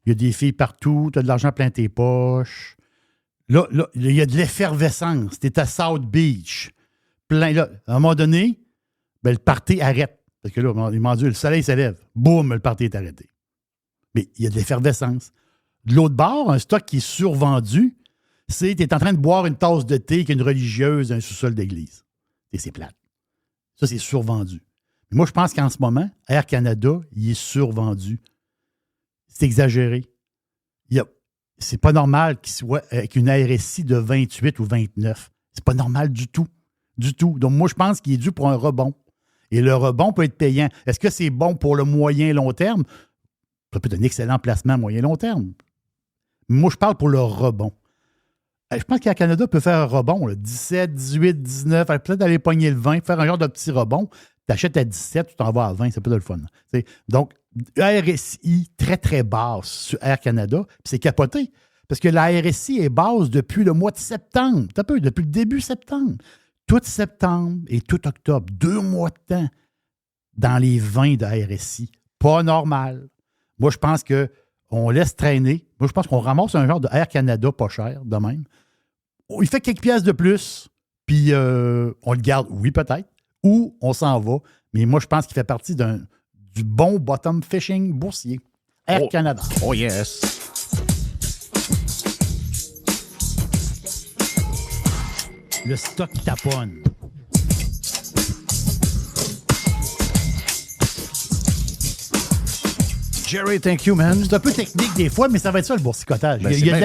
Il y a des filles partout, tu as de l'argent plein tes poches. Là, il y a de l'effervescence. Tu es à South Beach. Plein, là, à un moment donné, ben, le party arrête. Parce que là, mon Dieu, le soleil se lève. Boum, le party est arrêté. Mais il y a de l'effervescence. De l'autre bord, un stock qui est survendu, c'est tu es en train de boire une tasse de thé avec une religieuse dans un sous-sol d'église. Et c'est plate. Ça, c'est survendu. Moi, je pense qu'en ce moment, Air Canada, il est survendu. C'est exagéré. C'est pas normal qu'il soit avec une RSI de 28 ou 29. C'est pas normal du tout. Du tout. Donc, moi, je pense qu'il est dû pour un rebond. Et le rebond peut être payant. Est-ce que c'est bon pour le moyen et long terme? Ça peut être un excellent placement moyen et long terme. Moi, je parle pour le rebond. Je pense qu'Air Canada peut faire un rebond, là, 17, 18, 19, peut-être aller pogner le 20, faire un genre de petit rebond. Tu achètes à 17, tu t'en vas à 20, c'est pas de le fun. Donc, RSI très, très basse sur Air Canada, puis c'est capoté. Parce que la RSI est basse depuis le mois de septembre. Depuis le début septembre. Tout septembre et tout octobre. 2 mois de temps dans les 20 de RSI. Pas normal. Moi, je pense qu'on laisse traîner. Moi, je pense qu'on ramasse un genre de Air Canada pas cher, de même. Il fait quelques pièces de plus, puis on le garde, oui, peut-être, ou on s'en va. Mais moi, je pense qu'il fait partie du bon bottom fishing boursier. Air Canada. Oh yes! Le stock taponne. Jerry, thank you, man. C'est un peu technique des fois, mais ça va être ça le boursicotage. Ben, il y a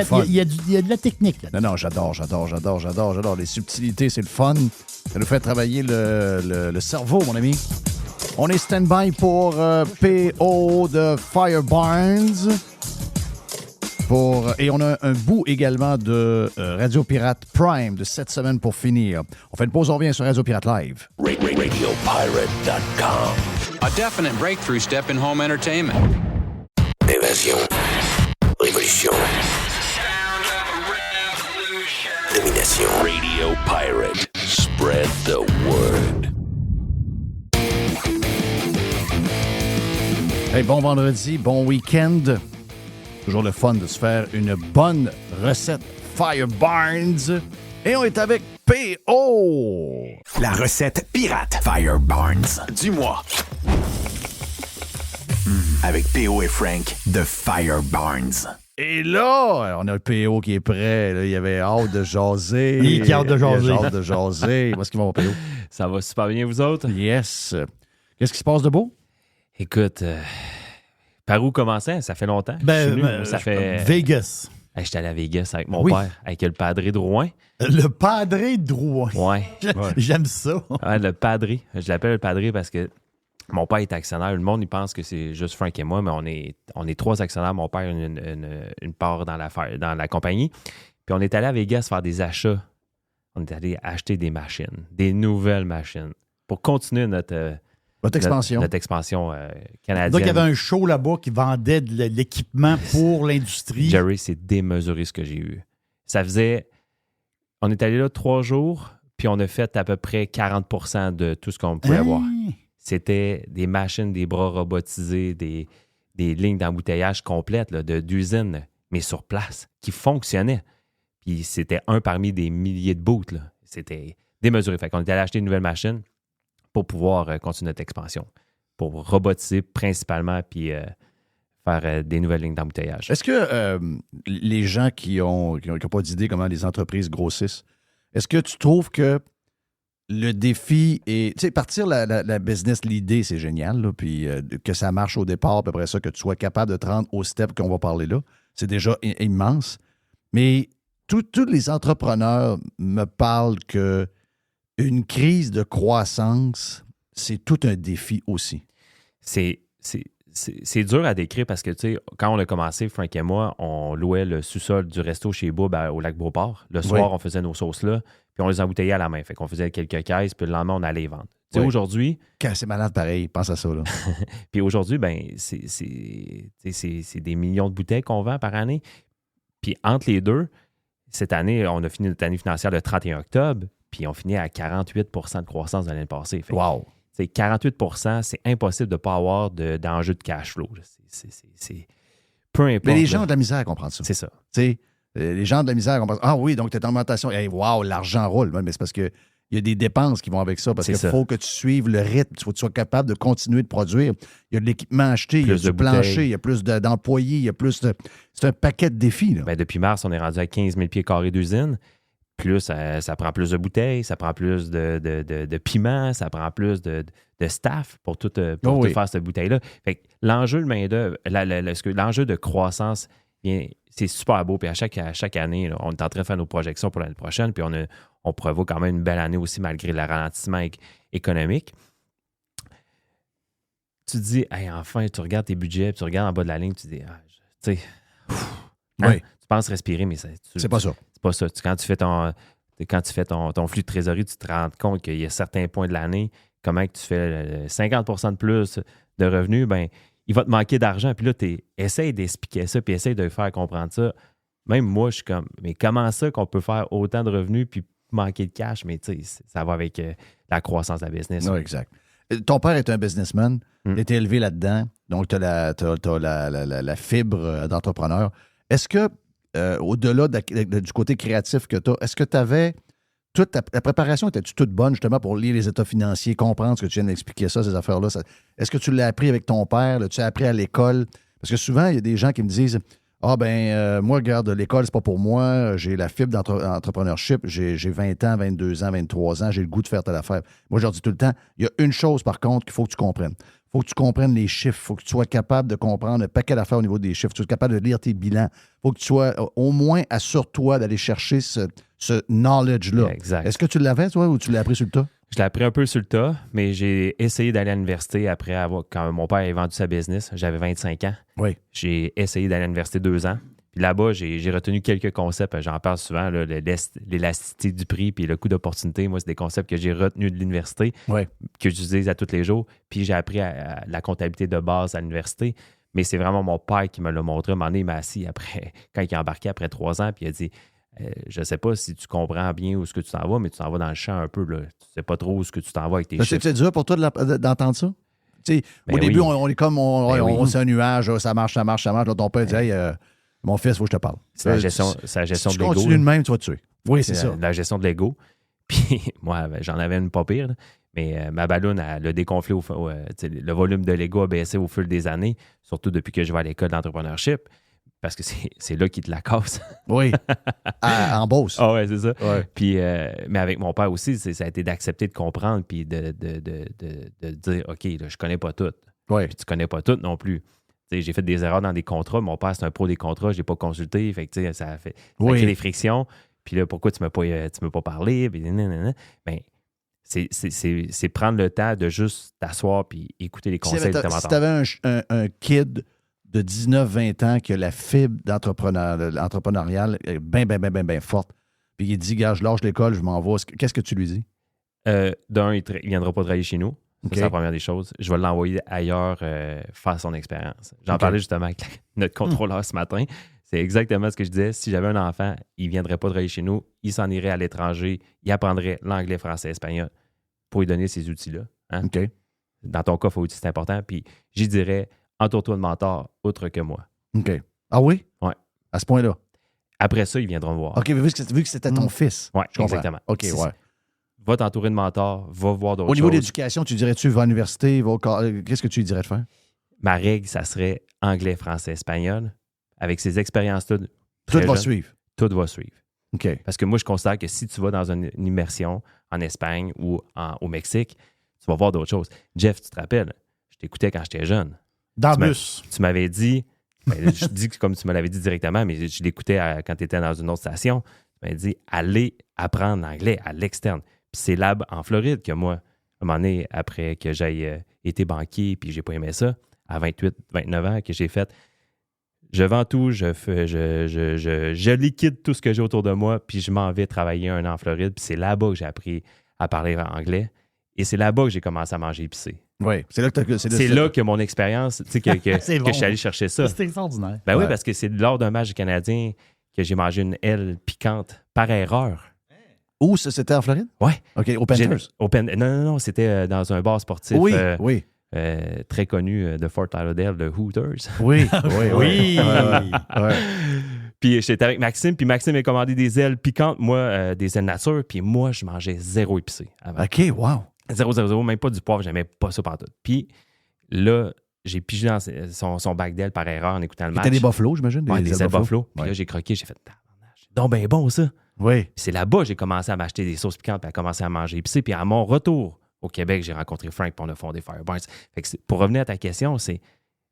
de la technique. Là. Non, j'adore. Les subtilités, c'est le fun. Ça nous fait travailler le cerveau, mon ami. On est stand-by pour PO de Firebarns. Et on a un bout également de Radio Pirate Prime de cette semaine pour finir. On fait une pause, on revient sur Radio Pirate Live. RadioPirate.com. A definite breakthrough step in home entertainment. Évasion. Révolution. Domination. Radio Pirate. Spread the word. Hey, bon vendredi, bon week-end. Toujours le fun de se faire une bonne recette Firebarns. Et on est avec P.O. La recette pirate Firebarns du mois. Avec P.O. et Frank de Firebarns. Et là, on a le P.O. qui est prêt. Là, il avait hâte de jaser. Il a hâte de jaser. Il a hâte de jaser. Où est-ce qu'il va, mon P.O.? Ça va super bien, vous autres? Yes. Qu'est-ce qui se passe de beau? Écoute, par où commencer? Ça fait longtemps. Ça fait... Vegas. J'étais allé à Vegas avec mon père, avec le padré Drouin. Le padré Drouin. Ouais. J'aime ça. Ouais, le padré. Je l'appelle le padré parce que mon père est actionnaire. Le monde, il pense que c'est juste Frank et moi, mais on est 3 actionnaires. Mon père a une part dans la compagnie. Puis on est allé à Vegas faire des achats. On est allé acheter des machines, des nouvelles machines, pour continuer notre expansion canadienne. Donc, il y avait un show là-bas qui vendait de l'équipement pour l'industrie. Jerry, c'est démesuré ce que j'ai eu. Ça faisait... On est allé là 3 jours, puis on a fait à peu près 40% de tout ce qu'on pouvait avoir. C'était des machines, des bras robotisés, des lignes d'embouteillage complètes d'usines, mais sur place, qui fonctionnaient. Puis c'était un parmi des milliers de boots. Là. C'était démesuré. Fait qu'on est allé acheter une nouvelle machine pour pouvoir continuer notre expansion, pour robotiser principalement, puis faire des nouvelles lignes d'embouteillage. Est-ce que les gens qui n'ont pas d'idée comment les entreprises grossissent, est-ce que tu trouves que le défi est... Tu sais, partir la business, l'idée, c'est génial, là, puis que ça marche au départ, puis après ça, que tu sois capable de te rendre au step qu'on va parler là, c'est déjà immense. Mais tous les entrepreneurs me parlent que une crise de croissance, c'est tout un défi aussi. C'est dur à décrire parce que, tu sais, quand on a commencé, Frank et moi, on louait le sous-sol du resto chez Boub au lac Beauport. Le soir, on faisait nos sauces là, puis on les embouteillait à la main. Fait qu'on faisait quelques caisses, puis le lendemain, on allait les vendre. Tu sais, aujourd'hui... Quand c'est malade pareil, pense à ça, là. Puis aujourd'hui, ben c'est des millions de bouteilles qu'on vend par année. Puis entre les deux, cette année, on a fini notre année financière le 31 octobre, puis on finit à 48 de croissance de l'année passée. Fait, wow! 48 c'est impossible de ne pas avoir d'enjeu de cash flow. C'est peu importe. Mais les gens ont de la misère à comprendre ça. C'est ça. Les gens ont de la misère à comprendre. Ah oui, donc tu es en augmentation. Hey, wow, l'argent roule. Mais c'est parce qu'il y a des dépenses qui vont avec ça. Parce qu'il faut que tu suives le rythme. Il faut que tu sois capable de continuer de produire. Il y a de l'équipement acheté, il y a du plancher, il y a plus d'employés, il y a plus de... C'est un paquet de défis. Là. Ben, depuis mars, on est rendu à 15 000 pieds carrés d'usine. plus ça prend plus de bouteilles, ça prend plus de piment, ça prend plus de staff pour tout faire cette bouteille-là. Fait que l'enjeu de main-d'œuvre, l'enjeu de croissance, c'est super beau. Puis à chaque année, là, on est en train de faire nos projections pour l'année prochaine, puis on prévoit quand même une belle année aussi malgré le ralentissement économique. Tu te dis, hey, enfin, tu regardes tes budgets, puis tu regardes en bas de la ligne, tu te dis, tu sais, tu penses respirer, mais c'est pas ça. C'est pas ça. Quand tu fais ton flux de trésorerie, tu te rends compte qu'il y a certains points de l'année, comment que tu fais 50% de plus de revenus, ben il va te manquer d'argent. Puis là, essaye d'expliquer ça, puis essaye de faire comprendre ça. Même moi, je suis comme, mais comment ça qu'on peut faire autant de revenus puis manquer de cash? Mais tu sais, ça va avec la croissance de la business. Non, exact. Ton père est un businessman. Tu as été élevé là-dedans. Donc, tu as la fibre d'entrepreneur. Est-ce que, au-delà du côté créatif que tu as, est-ce que tu avais toute la préparation, était-tu toute bonne justement pour lire les états financiers, comprendre ce que tu viens d'expliquer ça, ces affaires-là? Est-ce que tu l'as appris avec ton père? L'as-tu appris à l'école? Parce que souvent, il y a des gens qui me disent moi, regarde, l'école, c'est pas pour moi. J'ai la fibre d'entrepreneurship. J'ai 20 ans, 22 ans, 23 ans. J'ai le goût de faire telle affaire. Moi, je leur dis tout le temps, il y a une chose, par contre, qu'il faut que tu comprennes. Il faut que tu comprennes les chiffres. Il faut que tu sois capable de comprendre un paquet d'affaires au niveau des chiffres. Tu sois capable de lire tes bilans. Il faut que tu sois, au moins, assure-toi d'aller chercher ce knowledge-là. Exact. Est-ce que tu l'avais, toi, ou tu l'as appris sur le tas? Je l'ai appris un peu sur le tas, mais j'ai essayé d'aller à l'université quand mon père a vendu sa business. J'avais 25 ans. Oui. J'ai essayé d'aller à l'université 2 ans. Puis là-bas, j'ai retenu quelques concepts. J'en parle souvent, là, l'élasticité du prix puis le coût d'opportunité. Moi, c'est des concepts que j'ai retenus de l'université, que j'utilise à tous les jours. Puis j'ai appris la comptabilité de base à l'université. Mais c'est vraiment mon père qui me l'a montré. À un moment donné, il m'a assis quand il est embarqué après 3 ans, puis il a dit je ne sais pas si tu comprends bien où est-ce que tu t'en vas, mais tu t'en vas dans le champ un peu. Là. Tu ne sais pas trop où est-ce que tu t'en vas avec tes chiffres. C'est dur pour toi d'entendre ça? Au début, on est comme, c'est un nuage, ça marche. Là, ton père dit, hey, mon fils, il faut que je te parle. C'est la gestion de l'ego. Si tu continues de même, tu vas te tuer. Oui, c'est ça. La gestion de l'ego. Puis moi, j'en avais une pas pire, là. Mais ma balloune, elle a dégonflé. Le volume de l'ego a baissé au fil des années, surtout depuis que je vais à l'école d'entrepreneurship. Parce que c'est là qu'il te la casse. Oui. En Beauce. Ah ouais, c'est ça. Ouais. Puis, mais avec mon père aussi, ça a été d'accepter de comprendre puis de dire OK, là, je connais pas tout. Ouais. Puis tu connais pas tout non plus. T'sais, j'ai fait des erreurs dans des contrats. Mon père, c'est un pro des contrats. Je l'ai pas consulté. Fait que ça a créé des frictions. Puis là, pourquoi tu m'as pas parlé? Puis, ben, c'est prendre le temps de juste t'asseoir puis écouter les conseils de ta mentor. Si tu avais un kid de 19-20 ans qui a la fibre entrepreneuriale bien forte, puis il dit, gars, je lâche l'école, je m'en vais, qu'est-ce que tu lui dis? D'un, il ne viendra pas travailler chez nous. Ça, c'est la première des choses. Je vais l'envoyer ailleurs faire son expérience. J'en parlais justement avec notre contrôleur ce matin. C'est exactement ce que je disais. Si j'avais un enfant, il ne viendrait pas travailler chez nous, il s'en irait à l'étranger, il apprendrait l'anglais, français, espagnol pour lui donner ces outils-là. Hein? OK. Dans ton cas, il faut outils, c'est important. Puis j'y dirais, entoure-toi de mentors autres que moi. OK. Ah oui? Oui. À ce point-là? Après ça, ils viendront me voir. OK, mais vu que c'était ton fils. Oui, exactement. OK, ouais. Va t'entourer de mentors, va voir d'autres choses. Au niveau de l'éducation, tu dirais-tu va à l'université, qu'est-ce que tu lui dirais de faire? Ma règle, ça serait anglais, français, espagnol. Avec ces expériences-là, tout va suivre. Tout va suivre. OK. Parce que moi, je considère que si tu vas dans une immersion en Espagne ou au Mexique, tu vas voir d'autres choses. Jeff, tu te rappelles, je t'écoutais quand j'étais jeune. Dans le bus. Tu m'avais dit, je dis comme tu me l'avais dit directement, mais je l'écoutais quand tu étais dans une autre station. Tu m'avais dit, allez apprendre l'anglais à l'externe. Puis c'est là en Floride que moi, à un moment donné, après que j'aille été banquier puis j'ai pas aimé ça, à 28, 29 ans, que j'ai fait, je vends tout, je liquide tout ce que j'ai autour de moi, puis je m'en vais travailler 1 an en Floride. Puis c'est là-bas que j'ai appris à parler anglais. Et c'est là-bas que j'ai commencé à manger épicé. Oui, c'est là que c'est là que mon expérience, tu sais, que je suis allé chercher ça. C'est extraordinaire. Ben oui, parce que c'est lors d'un match du Canadien que j'ai mangé une aile piquante par erreur. Où c'était en Floride? Oui. OK, au Panthers? Non, c'était dans un bar sportif. Oui, oui. Très connu de Fort Lauderdale, le Hooters. Oui, oui. Puis j'étais avec Maxime, puis Maxime m'a commandé des ailes piquantes, moi, des ailes nature, puis moi, je mangeais 0 épicé avant. OK, wow. 0, même pas du poivre, j'aimais pas ça pantoute. Puis là, j'ai pigé dans son bac d'ailes par erreur en écoutant le match. C'était des buffalo, j'imagine? Des ailes buffalo. Puis là, j'ai croqué, j'ai fait, donc ben bon, ça. Oui. Puis c'est là-bas que j'ai commencé à m'acheter des sauces piquantes puis à commencer à manger épicé. Puis à mon retour au Québec, j'ai rencontré Frank puis on a fondé Fireburns. Fait que pour revenir à ta question,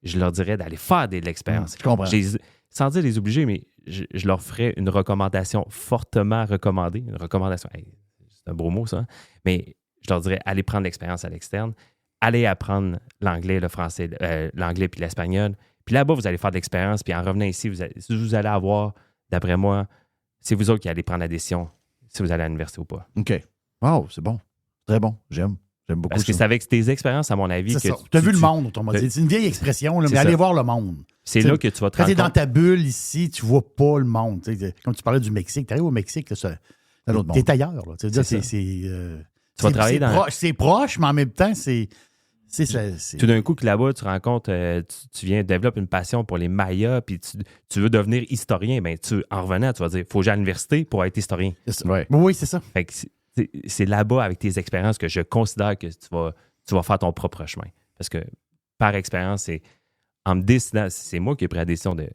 je leur dirais d'aller faire de l'expérience. Je comprends. Sans dire les obliger, mais je leur ferais une recommandation fortement recommandée. Une recommandation, c'est un beau mot ça, hein? Mais je leur dirais allez prendre l'expérience à l'externe, allez apprendre l'anglais, le français, l'anglais puis l'espagnol. Puis là-bas, vous allez faire de l'expérience. Puis en revenant ici, vous allez avoir, d'après moi, c'est vous autres qui allez prendre la décision si vous allez à l'université ou pas. OK. Wow, c'est bon. Très bon. J'aime beaucoup. Parce que c'est avec tes expériences, à mon avis, C'est que ça. Tu as vu le monde, autrement dit. C'est une vieille expression, là, mais allez voir le monde. C'est là que tu vas te Quand rendre tu es dans compte. ta bulle ici, tu vois pas le monde. Comme tu parlais du Mexique, tu arrives au Mexique, tu es ailleurs. Là. Tu vas travailler dans... C'est proche, mais en même temps, c'est Tout d'un coup, que là-bas, tu rencontres, tu viens développer une passion pour les Mayas, puis tu veux devenir historien. Ben, en revenant, tu vas dire, faut que j'aille à l'université pour être historien. Ouais. Oui, c'est ça. Fait que c'est là-bas, avec tes expériences, que je considère que tu vas faire ton propre chemin. Parce que, par expérience, en me décidant, c'est moi qui ai pris la décision de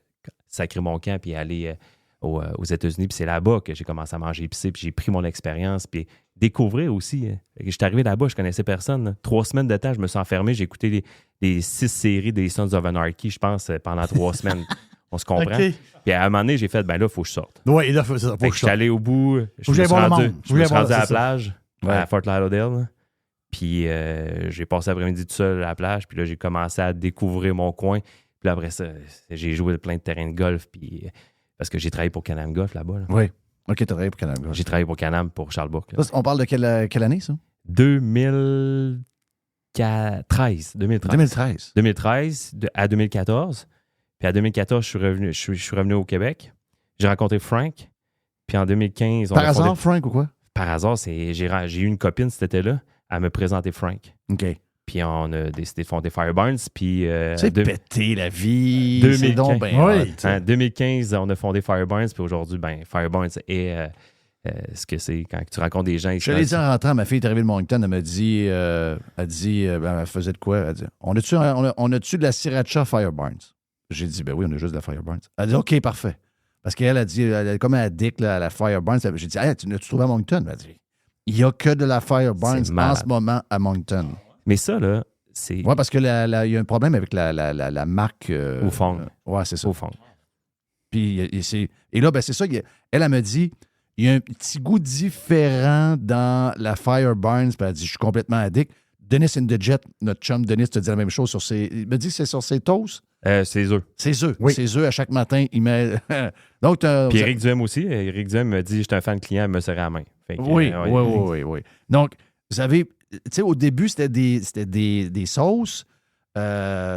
sacrer mon camp puis aller aux États-Unis. Puis c'est là-bas que j'ai commencé à manger épicé, puis j'ai pris mon expérience, puis découvrir aussi. Je suis arrivé là-bas, je connaissais personne. Là. 3 semaines de temps, je me suis enfermé. J'ai écouté les 6 séries des Sons of Anarchy, je pense, pendant 3 semaines. On se comprend. Okay. Puis à un moment donné, j'ai fait, ben là, il faut que je sorte. Oui, là, faut que Fait que je suis allé au bout. Je que j'aille voir le monde. Je me suis rendu à la c'est ça. plage, à Fort Lauderdale. Là. Puis j'ai passé l'après-midi tout seul à la plage. Puis là, j'ai commencé à découvrir mon coin. Puis là, après ça, j'ai joué plein de terrains de golf. Puis, parce que j'ai travaillé pour Can-Am Golf là-bas. Là. Oui. OK, tu as travaillé pour Can-Am. J'ai travaillé pour Can-Am pour Charles Bourque. Ça, on parle de quelle année, ça? 2013. 2013. 2013 à 2014. Puis à 2014, je suis revenu au Québec. J'ai rencontré Frank. Puis en 2015... Par hasard, Frank, ou quoi? Par hasard, j'ai eu une copine cet été-là à me présenter Frank. OK. Puis on a décidé de fonder Fireburns. Puis... c'est pété la vie. 2015. C'est donc ben Oui. hot. En 2015, on a fondé Fireburns. Puis aujourd'hui, ben Fireburns est ce que c'est quand tu rencontres des gens ici. Je l'ai dit en rentrant, ma fille est arrivée de Moncton, elle m'a dit, elle faisait de quoi? Elle dit, on a-tu de la sriracha Fireburns? J'ai dit, ben oui, on a juste de la Fireburns. Elle a dit, OK, parfait. Parce qu'elle a dit, elle est comme un addict là, à la Fireburns. J'ai dit, hey, tu l'as-tu trouvé à Moncton? Elle a dit, il n'y a que de la Fireburns en ce moment à Moncton. Mais ça, là, c'est... Oui, parce qu'il y a un problème avec la marque... Au fond. Oui, c'est ça. Au fond. Puis, et là, ben, c'est ça. Elle m'a dit, il y a un petit goût différent dans la Fireburns. Puis elle a dit, je suis complètement addict. Denis in the Jet, notre chum Denis, te dit la même chose sur ses... Il me dit que c'est sur ses toasts. C'est eux. Ses œufs. Oui. Ses œufs, à chaque matin, il met... Donc, Puis Éric Duhem aussi. Éric Duhem me dit, j'étais un fan client, il me serrait la main. Fait que, Oui. Donc, vous avez... Tu sais, au début, c'était des sauces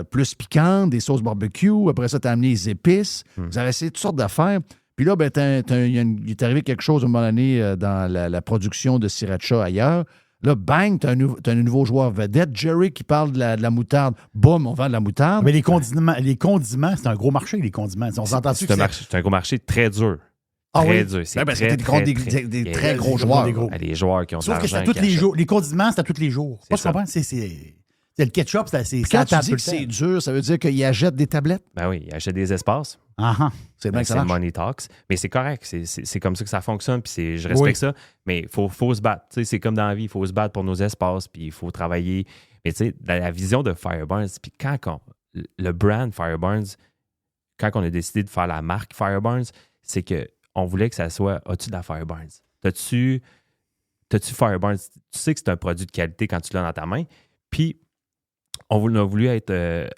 plus piquantes, des sauces barbecue. Après ça, tu as amené les épices. Vous avez essayé toutes sortes d'affaires. Puis là, ben, il est arrivé quelque chose à un moment donné dans la production de sriracha ailleurs. Là, bang, tu as un nouveau joueur vedette. Jerry qui parle de la moutarde. Boum, on vend de la moutarde. Mais les condiments, c'est un gros marché, les condiments. On s'entend-tu que c'est un gros marché très dur. Ah très oui? dur. C'est Ben, très, c'était des très gros joueurs. Les joueurs qui ont de Sauf que c'est à l'argent. tous les jours. Les condiments, c'est à tous les jours. C'est Pas, tu ça. comprends? C'est le ketchup, c'est Quand à tu table dis tout que le c'est temps. dur, ça veut dire qu'il achète des tablettes? Ben oui, il achète des espaces. Ah, ah. C'est bien que ça C'est marche. money talks. Mais c'est correct. C'est comme ça que ça fonctionne. Puis je respecte ça. Mais il faut se battre. Tu sais, c'est comme dans la vie. Il faut se battre pour nos espaces. Puis il faut travailler. Mais tu sais, la vision de Fireburns, puis le brand Fireburns, quand on a décidé de faire la marque Fireburns, c'est qu'on voulait que ça soit, as-tu de la Fireburns? T'as-tu Fireburns? Tu sais que c'est un produit de qualité quand tu l'as dans ta main. Puis on a voulu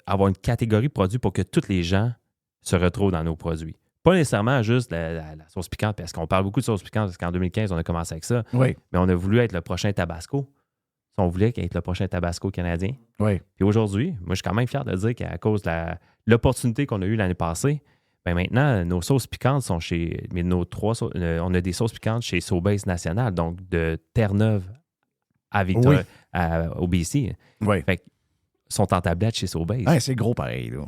avoir une catégorie de produits pour que tous les gens se retrouvent dans nos produits. Pas nécessairement juste la sauce piquante, parce qu'on parle beaucoup de sauce piquante, parce qu'en 2015, on a commencé avec ça. Oui. Mais on a voulu être le prochain Tabasco. On voulait être le prochain Tabasco canadien. Oui. Puis aujourd'hui, moi, je suis quand même fier de dire qu'à cause de l'opportunité qu'on a eue l'année passée, ben maintenant, nos sauces piquantes sont chez... Mais on a des sauces piquantes chez Sobeys National, donc de Terre-Neuve à Victoria, au BC. Oui. Fait qu'ils sont en tablette chez Sobeys. Ouais, c'est gros pareil. Là.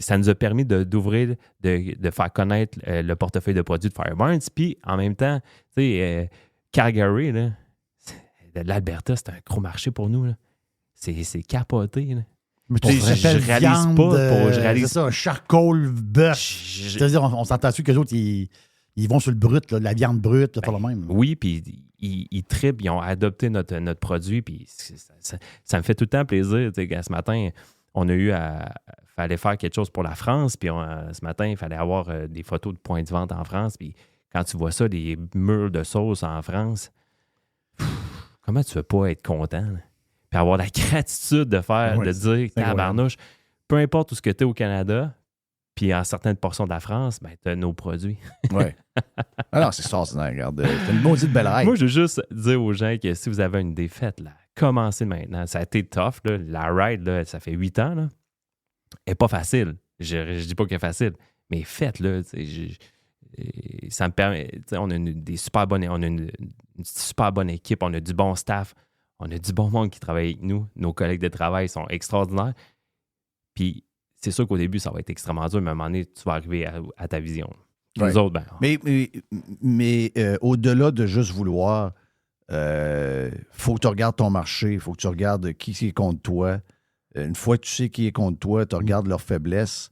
Ça nous a permis d'ouvrir, de faire connaître le portefeuille de produits de Fireburns. Puis en même temps, Calgary, là, l'Alberta, c'est un gros marché pour nous. Là. C'est capoté. Là. Mais Tu sais, je réalise pas. Je réalise C'est ça, charcoal, bœuf. C'est-à-dire, on s'entend dessus que les autres, ils ils vont sur le brut, là, la viande brute, faire le même. Oui, puis ils trippent, ils ont adopté notre produit, puis ça me fait tout le temps plaisir. Tu sais, ce matin, on a eu fallait faire quelque chose pour la France, puis ce matin, il fallait avoir des photos de points de vente en France, puis quand tu vois ça, des murs de sauce en France, comment tu veux pas être content, là? Puis avoir la gratitude de dire, tabarnouche, peu importe où ce que tu es au Canada, puis en certaines portions de la France, ben, tu as nos produits. Oui. Alors, c'est extraordinaire, regarde. C'est une maudite belle ride. Moi, je veux juste dire aux gens que si vous avez une défaite, là, commencez maintenant. Ça a été tough, là. La ride, là, ça fait 8 ans. Là. Elle n'est pas facile. Je dis pas qu'elle est facile, mais faites-le. Ça me permet. On a une super bonne équipe, on a du bon staff, on a du bon monde qui travaille avec nous. Nos collègues de travail sont extraordinaires. Puis c'est sûr qu'au début, ça va être extrêmement dur, mais à un moment donné, tu vas arriver à ta vision. Ouais. Nous autres, ben. Mais au-delà de juste vouloir, faut que tu regardes ton marché, il faut que tu regardes qui est contre toi. Une fois que tu sais qui est contre toi, tu regardes leurs faiblesses.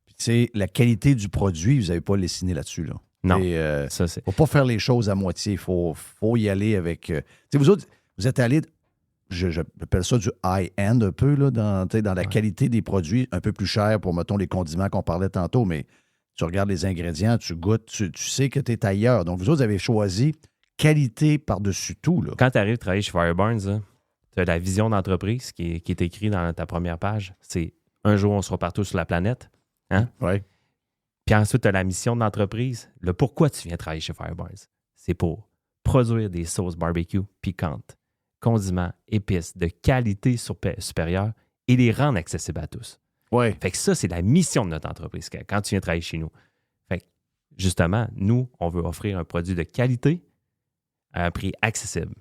Puis tu sais, la qualité du produit, vous n'avez pas lessiné là-dessus. Là. Non, ça c'est. Faut pas faire les choses à moitié. Faut y aller avec. Tu sais, vous autres, vous êtes allés. J'appelle ça du high-end un peu, là, dans la qualité des produits, un peu plus cher pour, mettons, les condiments qu'on parlait tantôt, mais tu regardes les ingrédients, tu goûtes, tu sais que tu es ailleurs. Donc, vous autres, vous avez choisi qualité par-dessus tout. Là. Quand tu arrives à travailler chez Fireburns, tu as la vision d'entreprise qui est écrite dans ta première page. C'est un jour, on sera partout sur la planète. Hein? Oui. Puis ensuite, tu as la mission de l'entreprise. Le pourquoi tu viens travailler chez Fireburns. C'est pour produire des sauces barbecue piquantes, condiments, épices de qualité supérieure et les rendre accessibles à tous. Ouais. Fait que ça, c'est la mission de notre entreprise quand tu viens travailler chez nous. Fait que, justement, nous, on veut offrir un produit de qualité à un prix accessible.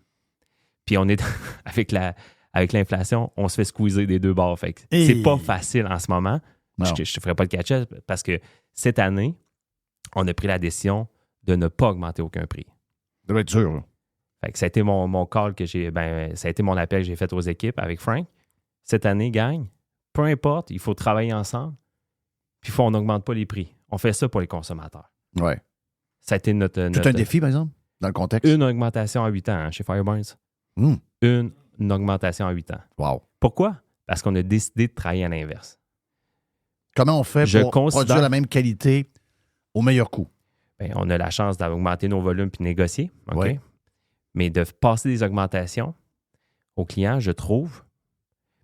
Puis on est avec l'inflation, on se fait squeezer des deux bords. Fait que c'est pas facile en ce moment. Je te ferai pas le catch-up parce que cette année, on a pris la décision de ne pas augmenter aucun prix. Ça doit être dur, là. Fait que ça a été mon call que ça a été mon appel que j'ai fait aux équipes avec Frank. Cette année, gang, peu importe, il faut travailler ensemble. Puis on n'augmente pas les prix. On fait ça pour les consommateurs. Oui. Ça a été notre un défi, par exemple, dans le contexte? Une augmentation à 8 ans chez Fireburns. Une augmentation à 8 ans. Wow. Pourquoi? Parce qu'on a décidé de travailler à l'inverse. Comment on fait pour produire la même qualité au meilleur coût? Bien, on a la chance d'augmenter nos volumes puis négocier. OK? Ouais. Mais de passer des augmentations aux clients, je trouve.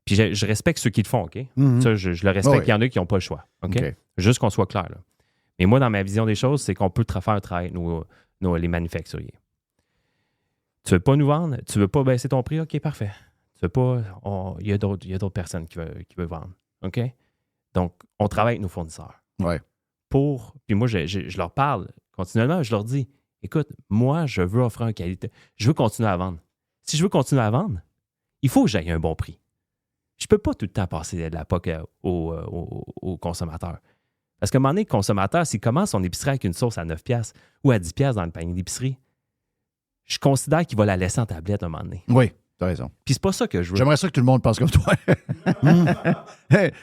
Puis je respecte ceux qui le font, OK? Mm-hmm. Ça, je le respecte. Il y en a qui n'ont pas le choix. OK? Juste qu'on soit clair. Là. Mais moi, dans ma vision des choses, c'est qu'on peut faire un travail avec les manufacturiers. Tu ne veux pas nous vendre? Tu ne veux pas baisser ton prix? OK, parfait. Tu veux pas... Il y a d'autres personnes qui veulent vendre. OK? Donc, on travaille avec nos fournisseurs. Ouais. Puis moi, je leur parle continuellement. Je leur dis, écoute, moi, je veux offrir une qualité. Je veux continuer à vendre. Si je veux continuer à vendre, il faut que j'aille un bon prix. Je ne peux pas tout le temps passer de la POC aux consommateurs. Parce qu'à un moment donné, le consommateur, s'il commence son épicerie avec une sauce à 9$ ou à 10$ dans le panier d'épicerie, je considère qu'il va la laisser en tablette à un moment donné. Oui, t'as raison. Puis c'est pas ça que je veux. J'aimerais ça que tout le monde pense comme toi.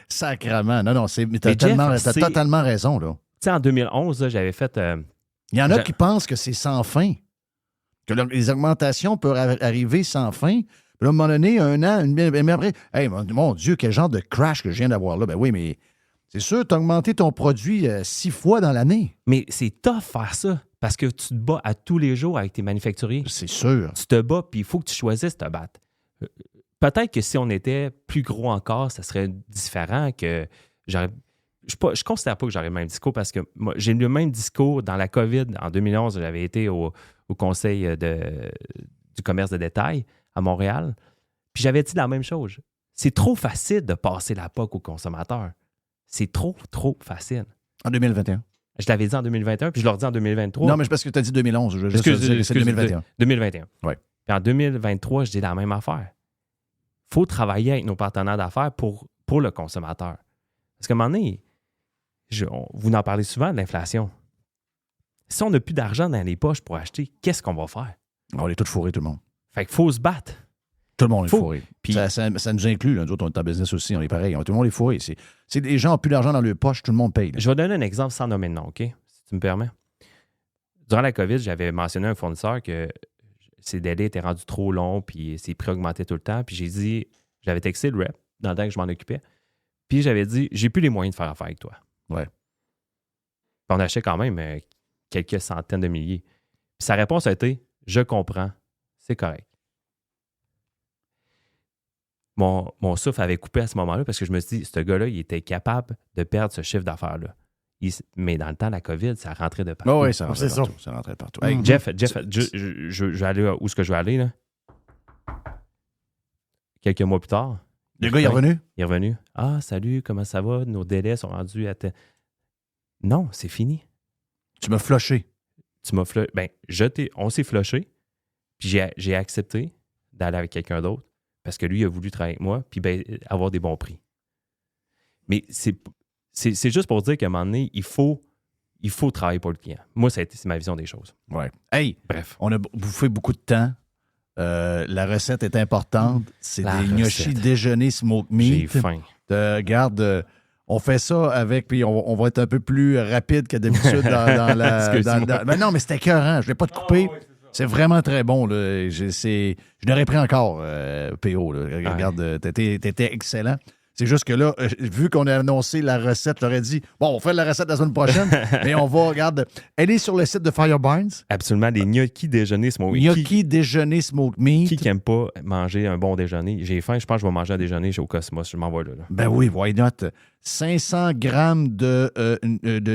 Sacrement. Non, t'as totalement raison, là. Tu sais, en 2011, là, j'avais fait... Il y en a qui pensent que c'est sans fin. Que les augmentations peuvent arriver sans fin. Puis là, à un moment donné, un an, mais après, hey, mon Dieu, quel genre de crash que je viens d'avoir là. Ben oui, mais c'est sûr, tu as augmenté ton produit 6 fois dans l'année. Mais c'est tough faire ça parce que tu te bats à tous les jours avec tes manufacturiers. C'est sûr. Tu te bats, puis il faut que tu choisisses de te battre. Peut-être que si on était plus gros encore, ça serait différent que j'aurais... Je considère pas que j'aurais le même discours parce que moi, j'ai le même discours dans la COVID. En 2011, j'avais été au conseil du commerce de détail à Montréal. Puis j'avais dit la même chose. C'est trop facile de passer la POC aux consommateurs. C'est trop facile. En 2021. Je l'avais dit en 2021, puis je leur dis en 2023. Non, mais c'est parce que tu as dit 2011. Je veux dire, c'est 2021. 2021. Oui. Puis en 2023, je dis la même affaire. Il faut travailler avec nos partenaires d'affaires pour le consommateur. Parce qu'à un moment donné, vous en parlez souvent de l'inflation. Si on n'a plus d'argent dans les poches pour acheter, qu'est-ce qu'on va faire? On est tous fourrés, tout le monde. Fait qu'il faut se battre. Tout le monde est fourré. Puis, ça nous inclut. Là. Nous autres, on est en business aussi, on est pareil. Tout le monde est fourré. C'est les gens n'ont plus d'argent dans leur poche, tout le monde paye. Là. Je vais donner un exemple sans nommer de nom, OK? Si tu me permets. durant la COVID, j'avais mentionné à un fournisseur que ses délais étaient rendus trop longs, puis ses prix augmentaient tout le temps. Puis j'avais texté le rep dans le temps que je m'en occupais. Puis j'avais dit, j'ai plus les moyens de faire affaire avec toi. Ouais. Puis on achetait quand même quelques centaines de milliers. Puis sa réponse a été, je comprends, c'est correct. Mon souffle avait coupé à ce moment-là parce que je me suis dit, ce gars-là, il était capable de perdre ce chiffre d'affaires-là. Mais dans le temps de la COVID, ça rentrait de partout. Oui, ça rentrait partout. Ça rentrait partout. Hey, Jeff, je vais aller où est-ce que je vais aller, là? Quelques mois plus tard. le gars, il est revenu? Il est revenu. Ah, salut, comment ça va? Nos délais sont rendus à... Non, c'est fini. Tu m'as flushé. Tu m'as flushé. Ben, on s'est flushé, puis j'ai accepté d'aller avec quelqu'un d'autre parce que lui, il a voulu travailler avec moi, puis ben, avoir des bons prix. Mais c'est juste pour dire qu'à un moment donné, il faut travailler pour le client. Moi, c'est ma vision des choses. Ouais. Hey, bref. On a bouffé beaucoup de temps. La recette est importante. C'est La des gnocchis recette. déjeuner smoke meat. J'ai faim. Regarde, on fait ça avec, puis on va être un peu plus rapide que d'habitude dans la... Excuse-moi. Ben non, mais c'était écœurant. Je ne vais pas te couper. C'est vraiment très bon. Là. Je n'aurais pris encore, PO. Là. Regarde, t'étais excellent. C'est juste que là, vu qu'on a annoncé la recette, je leur ai dit, bon, on fait la recette la semaine prochaine, mais on va, regarde, elle est sur le site de Fire Barns. Absolument, des gnocchis déjeuner smoke meat. Gnocchi déjeuner smoke meat. Qui n'aime pas manger un bon déjeuner? J'ai faim, je pense que je vais manger un déjeuner au Cosmos. Je m'envoie là. Ben oui, why not? 500 grammes de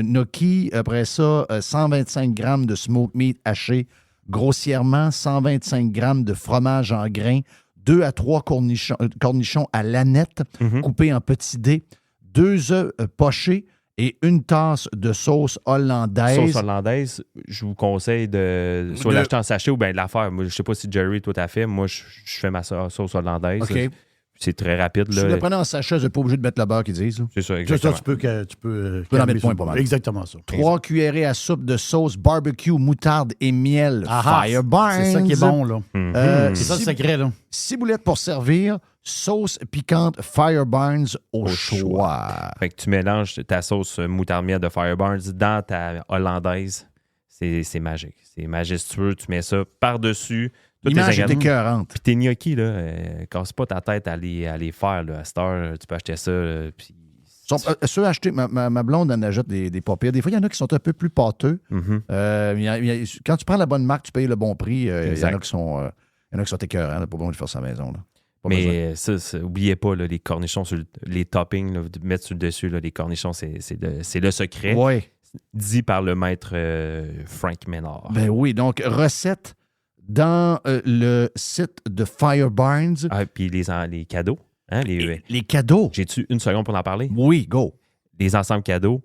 gnocchi, après ça, 125 grammes de smoke meat haché, grossièrement, 125 grammes de fromage en grains, 2 à 3 cornichons à l'aneth, coupés en petits dés, 2 œufs pochés et une tasse de sauce hollandaise. Sauce hollandaise, je vous conseille de soit l'acheter en sachet ou bien de la faire. Moi, je ne sais pas si Jerry, toi, t'as fait. Moi, je fais ma sauce hollandaise. OK. C'est très rapide. Si là. tu le prenais en sachet, vous n'êtes pas obligé de mettre le beurre qu'ils disent. Là. C'est ça, C'est exactement. ça, tu peux en mettre point pas mal. Exactement ça. 3 cuillerées à soupe de sauce barbecue, moutarde et miel. Fire Barns. C'est ça qui est bon, là. C'est ça le secret, là. Ciboulettes pour servir, sauce piquante Fire Barns au choix. Fait que tu mélanges ta sauce moutarde miel de Fire Barns dans ta hollandaise. C'est magique. C'est majestueux. Tu mets ça par-dessus. L'image est écœurante. Puis tes gnocchis, là, casse pas ta tête à les faire. Là. À cette heure, tu peux acheter ça. Là, puis... Ceux achetés, ma blonde en achète des pas pires. Des fois, il y en a qui sont un peu plus pâteux. Quand tu prends la bonne marque, tu payes le bon prix. Il y en a qui sont écœurants. Pas besoin de faire ça à la maison. Là. Mais ça, oubliez pas, là, les cornichons, les toppings, là, de mettre sur le dessus, là, les cornichons, c'est le secret. Oui. Dit par le maître Frank Ménard. Ben oui, donc recette dans le site de Fire Barns. Ah, puis les cadeaux. Hein, les cadeaux. J'ai-tu une seconde pour en parler? Oui, go. Les ensembles cadeaux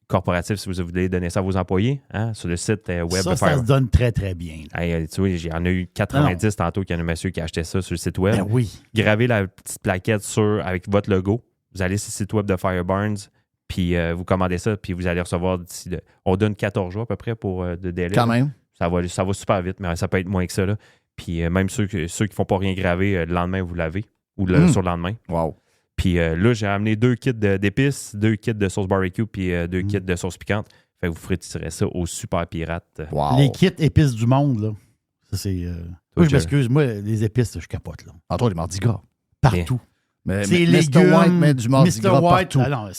corporatifs, si vous voulez donner ça à vos employés, hein, sur le site web de Fire. Ça se donne très, très bien. Hey, tu vois, il y en a eu 90 tantôt qu'il y en a un monsieur qui achetait ça sur le site web. Ben oui. Gravez la petite plaquette avec votre logo. Vous allez sur le site web de Fire Barns, puis vous commandez ça, puis vous allez recevoir d'ici... On donne 14 jours à peu près pour de délai. Quand même. Ça va super vite, mais ça peut être moins que ça. Là. Puis même ceux qui ne font pas rien graver, le lendemain, vous l'avez. Ou sur le lendemain. Wow. Puis là, j'ai amené 2 kits d'épices, 2 kits de sauce barbecue, puis 2 kits de sauce piquante. Fait que vous frétirez ça au Super Pirate. Wow. Les kits épices du monde, là. Ça, c'est... Moi, je m'excuse. Moi, les épices, je capote, là. Entre autres, les mardis gras. Partout. Mais c'est Mr. White met du mardi gras partout. Ah non,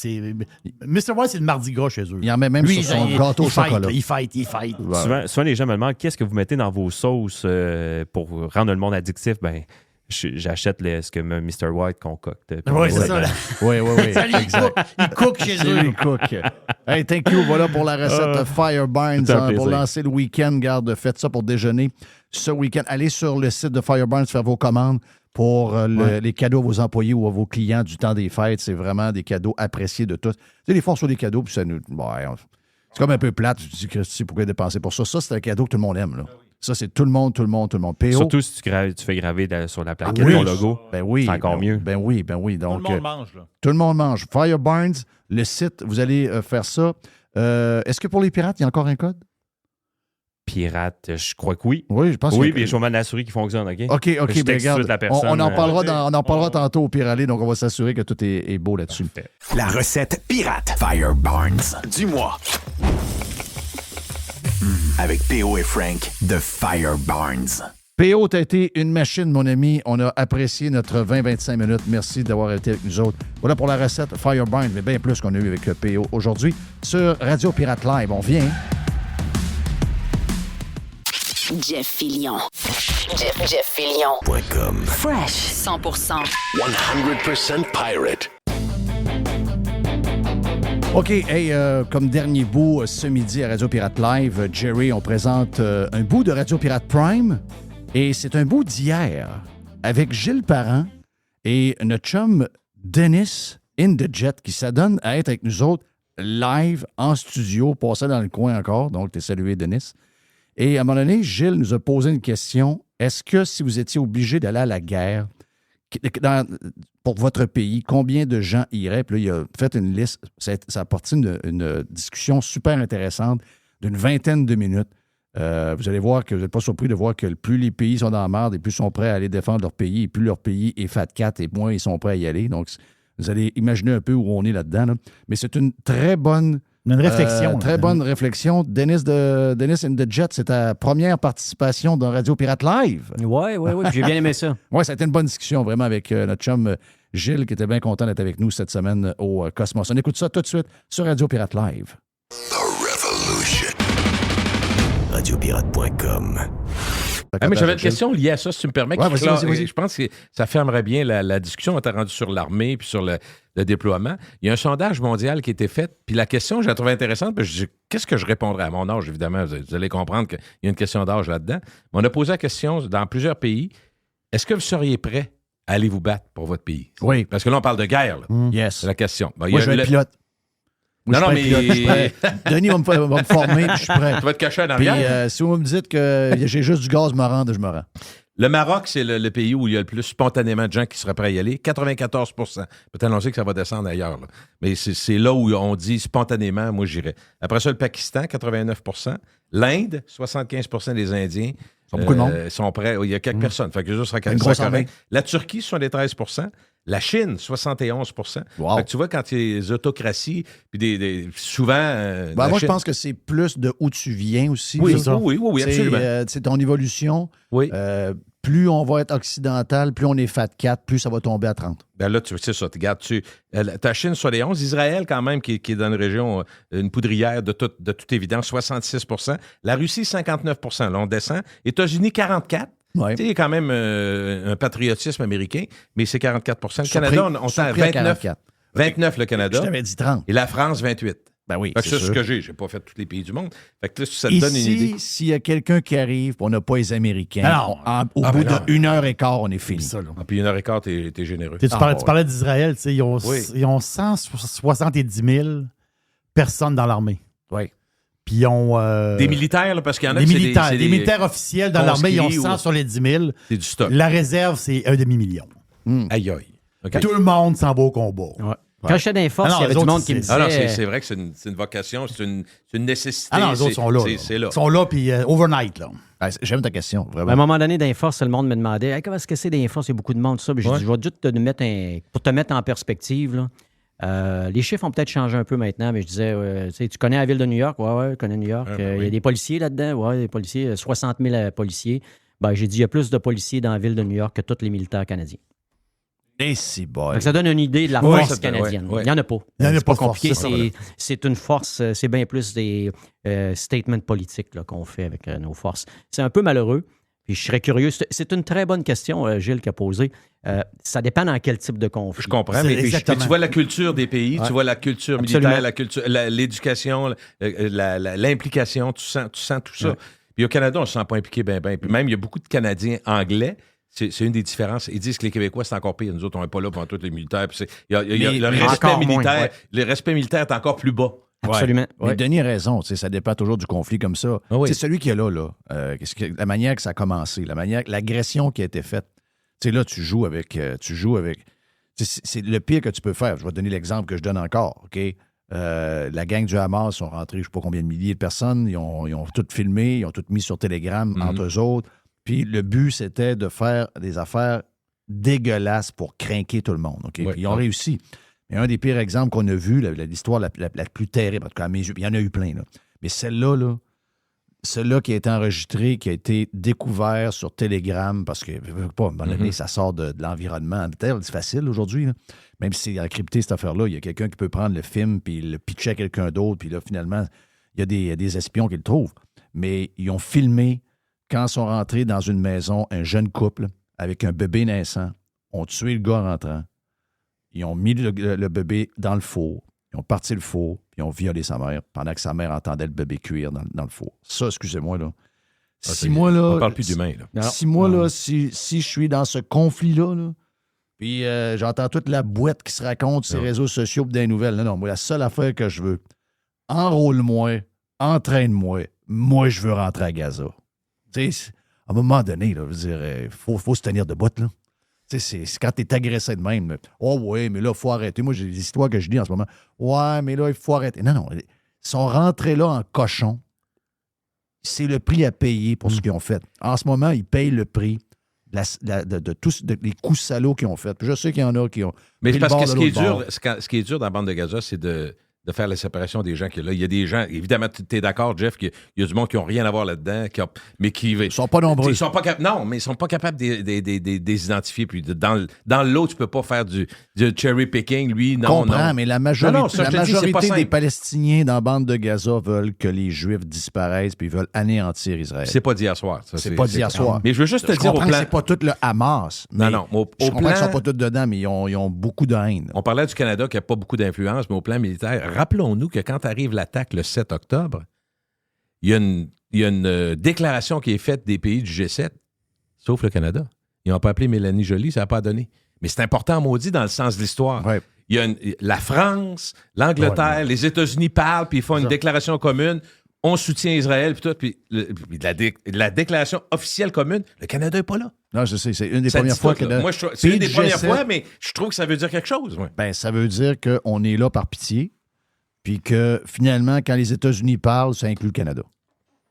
Mr. White, c'est le mardi gras chez eux. Il en met même sur son gâteau au chocolat. Il fight. Ouais. Souvent, les gens me demandent qu'est-ce que vous mettez dans vos sauces pour rendre le monde addictif. Ben, j'achète ce que Mr. White concocte. Oui, c'est ça. Oui. Exact. Il cook chez eux. Il cook. Hey, thank you. Voilà pour la recette Fire Barns pour lancer le week-end. Garde, faites ça pour déjeuner ce week-end. Allez sur le site de Fire Barns faire vos commandes pour les cadeaux à vos employés ou à vos clients du temps des fêtes. C'est vraiment des cadeaux appréciés de tous. Tu sais, des fois, on reçoit des cadeaux, puis ça nous... c'est comme un peu plate. Tu te dis, Christy, pourquoi dépenser pour ça? Ça, c'est un cadeau que tout le monde aime. Là. Ça, c'est tout le monde. PO. Surtout si tu fais graver sur la plaquette ton logo. Ben oui. C'est encore mieux. Ben oui. Donc, Tout le monde mange, là. Tout le monde mange. Fire Barns, le site, vous allez faire ça. Est-ce que pour les pirates, il y a encore un code? Pirate, je crois que oui. Oui, je pense oui, que... mais je vais m'assurer qu'il fonctionne, OK? OK, je bien regarde. La personne, on en parlera tantôt au Pire Aller, donc on va s'assurer que tout est beau là-dessus. Parfait. La recette pirate Fire Barns du mois. avec P.O. et Frank, The Fire Barns. P.O., t'as été une machine, mon ami. On a apprécié notre 20-25 minutes. Merci d'avoir été avec nous autres. Voilà pour la recette Fireburn, mais bien plus qu'on a eu avec P.O. aujourd'hui sur Radio Pirate Live. On vient. Jeff Fillion. Jeff Fillion. Fresh 100%. 100% pirate. OK, hey, comme dernier bout ce midi à Radio Pirate Live, Jerry, on présente un bout de Radio Pirate Prime. Et c'est un bout d'hier avec Gilles Parent et notre chum Dennis in the Jet qui s'adonne à être avec nous autres live en studio, passé dans le coin encore. Donc, t'es salué, Dennis. Et à un moment donné, Gilles nous a posé une question. Est-ce que si vous étiez obligé d'aller à la guerre pour votre pays, combien de gens iraient? Puis là, il a fait une liste. Ça a apporté une discussion super intéressante d'une 20aine de minutes. Vous allez voir que vous n'êtes pas surpris de voir que plus les pays sont dans la merde et plus ils sont prêts à aller défendre leur pays et plus leur pays est Fat Cat et moins ils sont prêts à y aller. Donc, vous allez imaginer un peu où on est là-dedans. Là. Mais c'est une très bonne... Une réflexion. Très bonne réflexion. Dennis in the Jet, c'est ta première participation dans Radio Pirate Live. Oui, j'ai bien aimé ça. Oui, ça a été une bonne discussion vraiment avec notre chum Gilles qui était bien content d'être avec nous cette semaine au Cosmos. On écoute ça tout de suite sur Radio Pirate Live. The Revolution. Radiopirate.com. Mais j'avais une question liée à ça, si tu me permets. Ouais, vas-y. Je pense que ça fermerait bien la discussion. On t'a rendu sur l'armée puis sur le déploiement. Il y a un sondage mondial qui a été fait. Puis la question, je la trouvais intéressante. Puis je dis, qu'est-ce que je répondrais à mon âge, évidemment? Vous allez comprendre qu'il y a une question d'âge là-dedans. Mais on a posé la question dans plusieurs pays. Est-ce que vous seriez prêt à aller vous battre pour votre pays? Oui. Parce que là, on parle de guerre. Là. Yes. C'est la question. Ben, Moi, je vais être pilote. Moi, Non, je suis mais- prêt. Denis va me former, puis je suis prêt. Tu vas te cacher en Puis arrière. si vous me dites que j'ai juste du gaz me rends. Le Maroc, c'est le pays où il y a le plus spontanément de gens qui seraient prêts à y aller. 94 Peut-être on sait que ça va descendre ailleurs. Là. Mais c'est là où on dit spontanément, moi, j'irais. Après ça, le Pakistan, 89 L'Inde, 75 des Indiens beaucoup de monde. sont prêts. Il y a quelques personnes. Fait que juste Une grosse armée. La Turquie, 73 La Chine, 71 Wow. Fait que tu vois, quand il y a des autocraties, puis souvent... Ben, la moi, je Chine- pense que c'est plus de où tu viens aussi. Oui, ça. oui, absolument. C'est ton évolution. Oui. Plus on va être occidental, plus on est Fat Cat, plus ça va tomber à 30. Ben là, c'est ça. Regarde, ta Chine sur les 11. Israël, quand même, qui est dans une région, une poudrière de toute évidence, 66 La Russie, 59 Là, on descend. États-Unis, 44 Ouais. Tu sais, il y a quand même un patriotisme américain, mais c'est 44 Le Surpris- Canada, on est à surpris à 29. 44. 29, le Canada. Je t'avais dit 30. Et la France, 28. Ben oui, Fait que c'est ça, c'est ce sûr. que j'ai. J'ai pas fait tous les pays du monde. Fait que là, ça te donne une idée. Ici, s'il y a quelqu'un qui arrive, on n'a pas les Américains, Alors, au bout d'une heure et quart, on est fini. Ça, là. Ah, puis 1h15, t'es généreux. Tu parlais d'Israël, tu sais, ils ont Oui. 170 000 personnes dans l'armée. Oui. Puis ils ont... Des militaires, là, parce qu'il y en a des qui c'est militaires, c'est des militaires officiels dans l'armée, ils ont 100 conscrits sur les 10 000. C'est du stock. La réserve, c'est 1 demi-million. Aïe, aïe. OK. Tout le monde s'en va au combat. Ouais. Quand j'étais dans les forces, Ah non, il y avait les du autres, monde qui me c'est- disait... Ah non, c'est vrai que c'est une vocation, c'est une nécessité. Ah non, les autres sont là. C'est là. Ils sont là, puis overnight, là. Ah, j'aime ta question, À un vraiment. moment donné, dans les forces, le monde me demandait hey, comment est-ce que c'est dans les forces, il y a beaucoup de monde, tout ça. Puis j'ai Ouais. dit, je vais juste pour te mettre en perspective. Là. Les chiffres ont peut-être changé un peu maintenant, mais je disais, tu sais, tu connais la ville de New York? Ouais, je connais New York. Ben Il y oui. a des policiers là-dedans? Ouais, des policiers, 60 000 policiers. Ben, j'ai dit, il y a plus de policiers dans la ville de New York que tous les militaires canadiens. Et c'est bon. Fait que ça donne une idée de la Oui, force ça te- canadienne. ouais, ouais. Il n'y en a pas. Il y en a C'est pas pas compliqué. de force, ça, C'est une force, c'est bien plus des statements politiques là, qu'on fait avec nos forces. C'est un peu malheureux. Puis je serais curieux. C'est une très bonne question, Gilles, qui a posée. Ça dépend dans quel type de conflit. Je comprends, C'est mais exactement. tu vois la culture des pays, tu vois la culture Absolument. militaire, l'éducation, l'implication, tu sens tout ça. Ouais. Puis au Canada, on ne se sent pas impliqué bien. Puis même, il y a beaucoup de Canadiens anglais. C'est une des différences. Ils disent que les Québécois, c'est encore pire. Nous autres, on n'est pas là pour tous les militaires. Puis il y a le mais respect encore militaire. moins, ouais. Le respect militaire est encore plus bas. Absolument. Mais Ouais. Denis a raison, tu sais, ça dépend toujours du conflit comme ça. Ah oui. C'est celui qui est là, la manière que ça a commencé, l'agression qui a été faite. Tu sais, là, tu joues avec. C'est le pire que tu peux faire. Je vais te donner l'exemple que je donne encore, OK? La gang du Hamas sont rentrés, je ne sais pas combien de milliers de personnes. Ils ont tout filmé, ils ont tout mis sur Telegram entre eux autres. Puis le but, c'était de faire des affaires dégueulasses pour craquer tout le monde, OK? Ouais. Puis ils ont réussi. Mais un des pires exemples qu'on a vu, l'histoire la plus terrible, en tout cas à mes yeux, il y en a eu plein, là. Mais celle-là, là, celui-là qui a été enregistré, qui a été découvert sur Telegram, parce que, pas, à un moment donné, ça sort de l'environnement. C'est facile aujourd'hui, là. Même si c'est encrypté, cette affaire-là, il y a quelqu'un qui peut prendre le film puis le pitcher à quelqu'un d'autre, puis là, finalement, il y a des espions qui le trouvent. Mais ils ont filmé, quand ils sont rentrés dans une maison, un jeune couple avec un bébé naissant, ont tué le gars en rentrant, ils ont mis le bébé dans le four, ils ont parti le four, puis ils ont violé sa mère pendant que sa mère entendait le bébé cuire dans le four. Ça, excusez-moi, là. On parle plus d'humain, là. Si je suis dans ce conflit-là, là, puis j'entends toute la boîte qui se raconte sur les réseaux sociaux et des nouvelles. Non, moi, la seule affaire que je veux, enrôle-moi, entraîne-moi. Moi, je veux rentrer à Gaza. Tu sais, à un moment donné, là, je veux dire, faut se tenir debout, là. Tu sais, c'est quand t'es agressé de même. Oh, ouais, mais là, il faut arrêter. Moi, j'ai des histoires que je dis en ce moment. Ouais, mais là, il faut arrêter. Non, ils sont rentrés là en cochon. C'est le prix à payer pour ce qu'ils ont fait. En ce moment, ils payent le prix de tous les coups salauds qu'ils ont fait. Puis je sais qu'il y en a qui ont. Mais parce que ce qui est dur dans la bande de Gaza, c'est de faire la séparation des gens qui là. Il y a des gens, évidemment, tu es d'accord, Jeff, qu'il y a du monde qui n'ont rien à voir là-dedans, mais qui. Ils sont pas nombreux. Non, mais ils sont pas capables de les identifier. Puis dans l'eau, tu peux pas faire du cherry picking, lui, non. Je comprends, non. Mais la majorité des Palestiniens dans la bande de Gaza veulent que les Juifs disparaissent puis ils veulent anéantir Israël. C'est pas d'hier soir. C'est pas d'hier soir. Mais je veux juste te dire au plan. C'est pas tout le Hamas. Non. Je comprends qu'ils sont pas tous dedans, mais ils ont beaucoup de haine. On parlait du Canada qui n'a pas beaucoup d'influence, mais au plan militaire, rappelons-nous que quand arrive l'attaque le 7 octobre, il y a une déclaration qui est faite des pays du G7, sauf le Canada. Ils n'ont pas appelé Mélanie Joly, ça n'a pas donné. Mais c'est important, maudit, dans le sens de l'histoire. Ouais. Il y a la France, l'Angleterre, les États-Unis parlent, puis ils font une déclaration commune. On soutient Israël, puis tout. Puis la déclaration officielle commune, le Canada n'est pas là. Non, je sais, c'est une des premières fois que... Moi, c'est une des premières fois, mais je trouve que ça veut dire quelque chose. Ouais. Ben, ça veut dire qu'on est là par pitié, puis que finalement, quand les États-Unis parlent, ça inclut le Canada.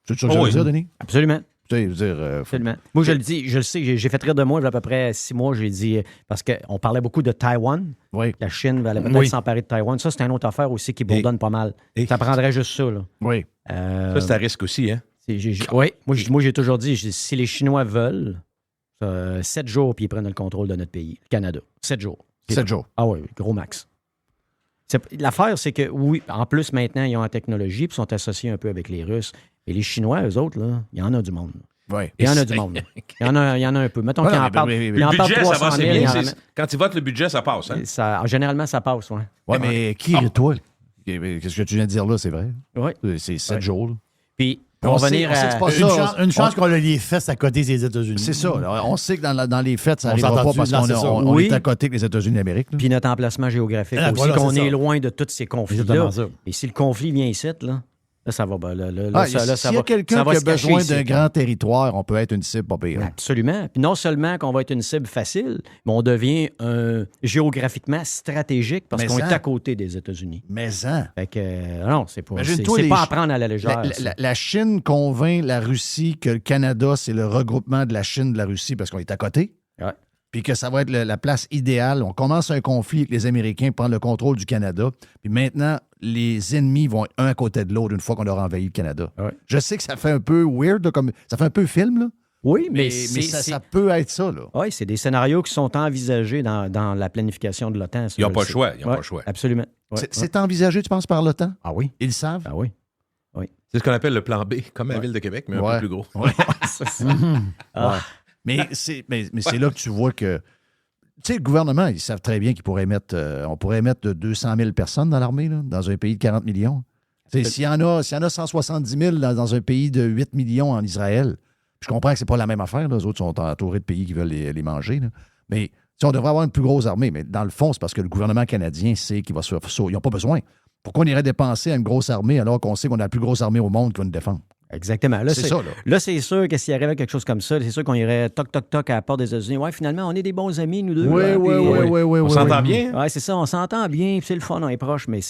C'est ça que je veux dire, Denis? Absolument. Tu sais, je veux dire, Absolument. Moi, je le dis, je le sais, j'ai fait rire de moi il y a à peu près 6 mois, j'ai dit, parce qu'on parlait beaucoup de Taïwan. Oui. La Chine allait peut-être s'emparer de Taïwan. Ça, c'est une autre affaire aussi qui bourdonne pas mal. Ça prendrait juste ça, là. Oui. Ça, c'est à risque aussi, hein? Oui. Moi, j'ai toujours dit, si les Chinois veulent, 7 jours, puis ils prennent le contrôle de notre pays, le Canada. 7 jours. 7 jours. Ah oui, gros max. L'affaire, c'est que, oui, en plus, maintenant, ils ont la technologie, puis sont associés un peu avec les Russes. Et les Chinois, eux autres, là, il y en a du monde. Oui. Il y en a du monde. Il y en a un peu. Mettons qu'il en parle. Le budget, ça va, c'est bien. Quand ils votent le budget, ça passe. Hein? Généralement, ça passe, oui. Oui, mais qui est toi? Qu'est-ce que tu viens de dire là, c'est vrai? Oui. C'est 7 jours. Là. Puis, on va venir à... Une chance qu'on a les fesses à côté des États-Unis. C'est ça. Là. On sait que dans les fêtes, ça n'arrivera pas parce qu'on est à côté des États-Unis d'Amérique. Puis notre emplacement géographique aussi, voilà, qu'on est loin de tous ces conflits-là. Et si le conflit vient ici, là ça va. S'il y a quelqu'un qui a besoin d'un grand territoire, on peut être une cible pas pire. Absolument. Puis non seulement qu'on va être une cible facile, mais on devient géographiquement stratégique parce qu'on est à côté des États-Unis. Mais fait que, non, c'est pas à prendre à la légère. La Chine convainc la Russie que le Canada, c'est le regroupement de la Chine de la Russie parce qu'on est à côté. Ouais. Puis que ça va être la place idéale. On commence un conflit avec les Américains, prendre le contrôle du Canada. Puis maintenant, les ennemis vont être un à côté de l'autre une fois qu'on aura envahi le Canada. Ouais. Je sais que ça fait un peu weird, là, ça fait un peu film, là. Oui, mais ça peut être ça, là. Oui, c'est des scénarios qui sont envisagés dans la planification de l'OTAN. Ils n'ont pas le choix. Ils n'ont pas le choix. Absolument. Ouais, c'est envisagé, tu penses, par l'OTAN? Ah oui. Ils le savent? Ah oui. C'est ce qu'on appelle le plan B, comme la Ville de Québec, mais un peu plus gros. Ouais. Mais c'est là que tu vois que... Tu sais, le gouvernement, ils savent très bien qu'on pourrait mettre 200 000 personnes dans l'armée, là, dans un pays de 40 millions. S'il y en a 170 000 dans un pays de 8 millions en Israël, je comprends que c'est pas la même affaire. Là. Les autres sont entourés de pays qui veulent les manger. Là. Mais on devrait avoir une plus grosse armée. Mais dans le fond, c'est parce que le gouvernement canadien sait qu'il va se faire ça. Ils n'ont pas besoin. Pourquoi on irait dépenser à une grosse armée alors qu'on sait qu'on a la plus grosse armée au monde qui va nous défendre? Exactement. Là, c'est ça. Là, c'est sûr que s'il arrivait quelque chose comme ça, c'est sûr qu'on irait toc-toc-toc à la porte des États-Unis. Ouais, finalement, on est des bons amis, nous deux. Oui. On s'entend bien? Oui, c'est ça. On s'entend bien. C'est le fun, on est proche, mais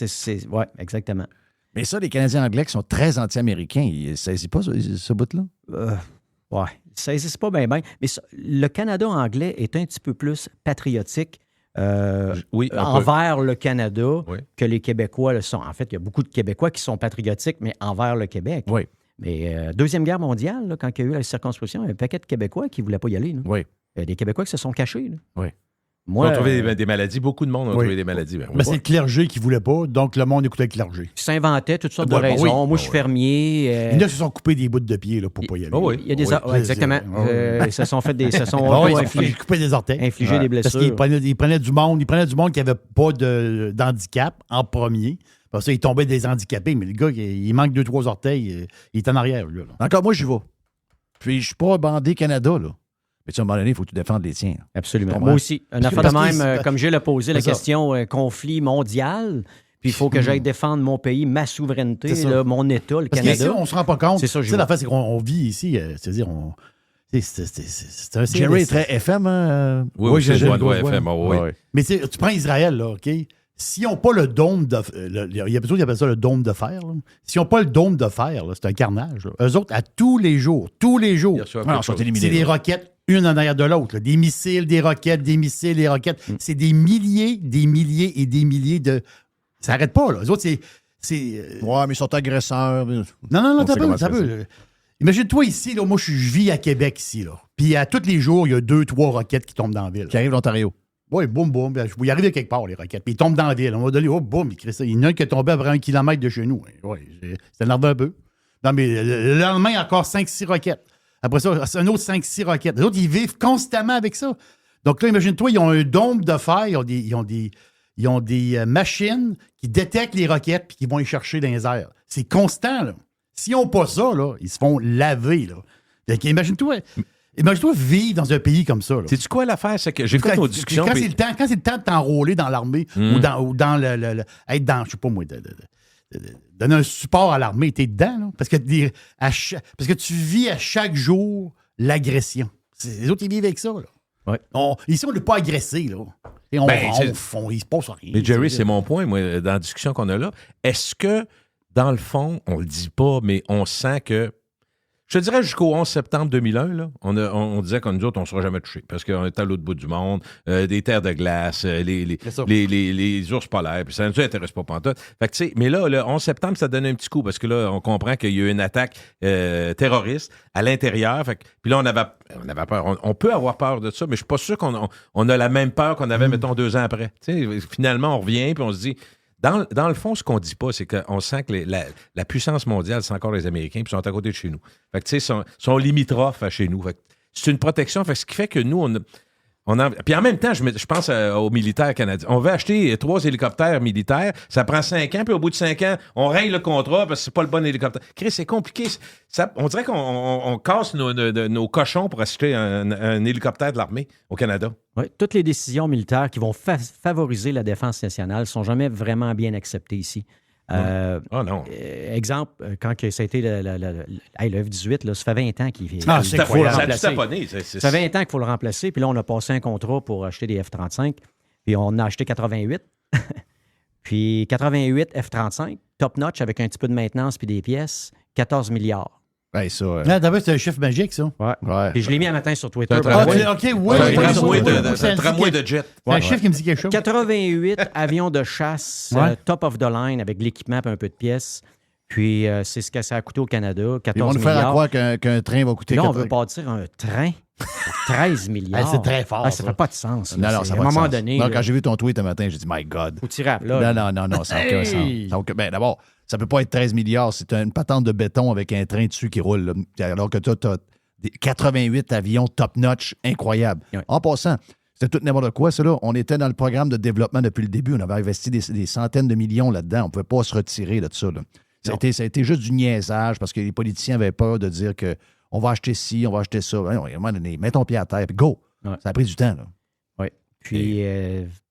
oui, exactement. Mais ça, les Canadiens anglais qui sont très anti-américains, ils ne saisissent pas ce bout-là? Oui, ils ne saisissent pas bien. Mais le Canada anglais est un petit peu plus patriotique. Envers le Canada que les Québécois le sont. En fait, il y a beaucoup de Québécois qui sont patriotiques, mais envers le Québec. Oui. Mais Deuxième Guerre mondiale, là, quand il y a eu la circonscription, il y a un paquet de Québécois qui ne voulaient pas y aller. Là. Oui. Il y a des Québécois qui se sont cachés. Là. Oui. Ils ont trouvé des maladies. Beaucoup de monde ont trouvé des maladies. Mais c'est le clergé qui ne voulait pas, donc le monde écoutait le clergé. Ils s'inventaient toutes sortes de raisons. Moi, je suis fermier. Il y en a qui se sont coupés des bouts de pied là, pour ne pas y aller. Il y a des exactement. Ils se sont fait des. Ils se sont coupé des orteils. Infligé des blessures. Parce qu'ils prenaient du monde qui n'avait pas d'handicap en premier. Parce que ça, il tombait des handicapés, mais le gars, il manque 2-3 orteils. Il est en arrière. Là. Encore, moi, j'y vais. Puis, je ne suis pas bandé Canada, là. Mais à un moment donné, il faut que tu défendes les tiens. Absolument. Moi aussi. Une affaire de même, comme Gilles a posé la question, conflit mondial. Puis il faut que j'aille défendre mon pays, ma souveraineté, là, mon État, le Canada. Parce qu'ici, on ne se rend pas compte. C'est ça, l'affaire, c'est qu'on vit ici. C'est-à-dire, c'est un Jerry est très FM, hein? Oui, j'ai le FM. Oui. Mais tu prends Israël, là, OK? S'ils n'ont pas le dôme de il y a des personnes qui appellent ça le dôme de fer. S'ils n'ont pas le dôme de fer, là, c'est un carnage. Là. Eux autres, à tous les jours, sont éliminés. C'est des roquettes, une en arrière de l'autre. Là. Des missiles, des roquettes, des missiles, des roquettes. C'est des milliers et des milliers de... Ça n'arrête pas, là. Eux autres, c'est... Ouais, mais ils sont agresseurs. Non, t'as peu. Imagine-toi ici, là, moi, je vis à Québec, ici, là. Puis à tous les jours, il y a 2-3 roquettes qui tombent dans la ville. Qui arrivent d'Ontario. Oui, boum, boum. Il arrive quelque part, les roquettes. Puis ils tombent dans la ville. On va donner, oh, boum, il y en a un qui est tombé à près 1 kilomètre de chez nous. Oui, ça énerve un peu. Non, mais le lendemain, il y a encore 5-6 roquettes. Après ça, c'est un autre 5-6 roquettes. Les autres, ils vivent constamment avec ça. Donc là, imagine-toi, ils ont un dôme de fer, ils ont des machines qui détectent les roquettes puis qui vont les chercher dans les airs. C'est constant, là. S'ils n'ont pas ça, là, ils se font laver, là. Donc, imagine-toi vivre dans un pays comme ça. Sais-tu quoi l'affaire? C'est que j'ai fait nos discussions. Quand c'est le temps de t'enrôler dans l'armée ou dans être dans, je sais pas moi, donner un support à l'armée, t'es dedans, là. Parce que tu vis à chaque jour l'agression. Les autres, ils vivent avec ça, là. Ouais. Ici, on n'est pas agressé, là. Et il se passe rien. Mais Jerry, c'est mon point, moi, dans la discussion qu'on a là. Est-ce que, dans le fond, on le dit pas, mais on sent que je te dirais jusqu'au 11 septembre 2001, là, on disait qu'on nous autres, on ne sera jamais touchés parce qu'on est à l'autre bout du monde, des terres de glace, les ours polaires, puis ça ne nous intéresse pas pantoute. Fait que, tu sais, mais là, le 11 septembre, ça donne un petit coup parce que là, on comprend qu'il y a eu une attaque terroriste à l'intérieur. Fait que, puis là, on avait peur. On peut avoir peur de ça, mais je suis pas sûr qu'on a la même peur qu'on avait, mettons, 2 ans après. Tu sais, finalement, on revient puis on se dit... Dans le fond, ce qu'on dit pas, c'est qu'on sent que la puissance mondiale, c'est encore les Américains, puis ils sont à côté de chez nous. Fait que, tu sais, sont limitrophes à chez nous. Fait que c'est une protection. Fait que ce qui fait que nous, puis en même temps, je pense aux militaires canadiens. On veut acheter 3 hélicoptères militaires. Ça prend 5 ans, puis au bout de 5 ans, on règle le contrat parce que c'est pas le bon hélicoptère. Chris, c'est compliqué. On dirait qu'on casse nos cochons pour acheter un hélicoptère de l'armée au Canada. Oui, toutes les décisions militaires qui vont favoriser la défense nationale ne sont jamais vraiment bien acceptées ici. Non. Exemple, quand ça a été le F-18, là, ça fait 20 ans qu'il faut le remplacer. Ça fait 20 ans qu'il faut le remplacer. Puis là, on a passé un contrat pour acheter des F-35. Puis on a acheté 88. Puis 88 F-35, top-notch avec un petit peu de maintenance puis des pièces, 14 milliards. Ben, ça. D'abord, c'est un chiffre magique, ça. Ouais. Puis je l'ai mis un matin sur Twitter. OK, oui. C'est un tramway de jet. C'est un chiffre qui me dit quelque chose. 88 avions de chasse, top of the line, avec l'équipement et un peu de pièces. Puis c'est ce que ça a coûté au Canada, 14 milliards. Ils vont nous faire croire qu'un train va coûter... Là, on veut bâtir un train pour 13 milliards. C'est très fort, ça fait pas de sens. Non, ça à un moment donné... Non, quand j'ai vu ton tweet un matin, j'ai dit « My God ». Faut tirer à plat. Non, ça n'a aucun sens. Ben, d'abord, ça ne peut pas être 13 milliards. C'est une patente de béton avec un train dessus qui roule. Là. Alors que tu as 88 avions top-notch, incroyables. Oui. En passant, c'était tout n'importe quoi, ça, là. On était dans le programme de développement depuis le début. On avait investi des centaines de millions là-dedans. On ne pouvait pas se retirer de ça. Là. Ça a été juste du niaisage parce que les politiciens avaient peur de dire qu'on va acheter ci, on va acheter ça. À un moment donné, mets ton pied à terre, puis go! Ouais. Ça a pris du temps, là. Oui. Puis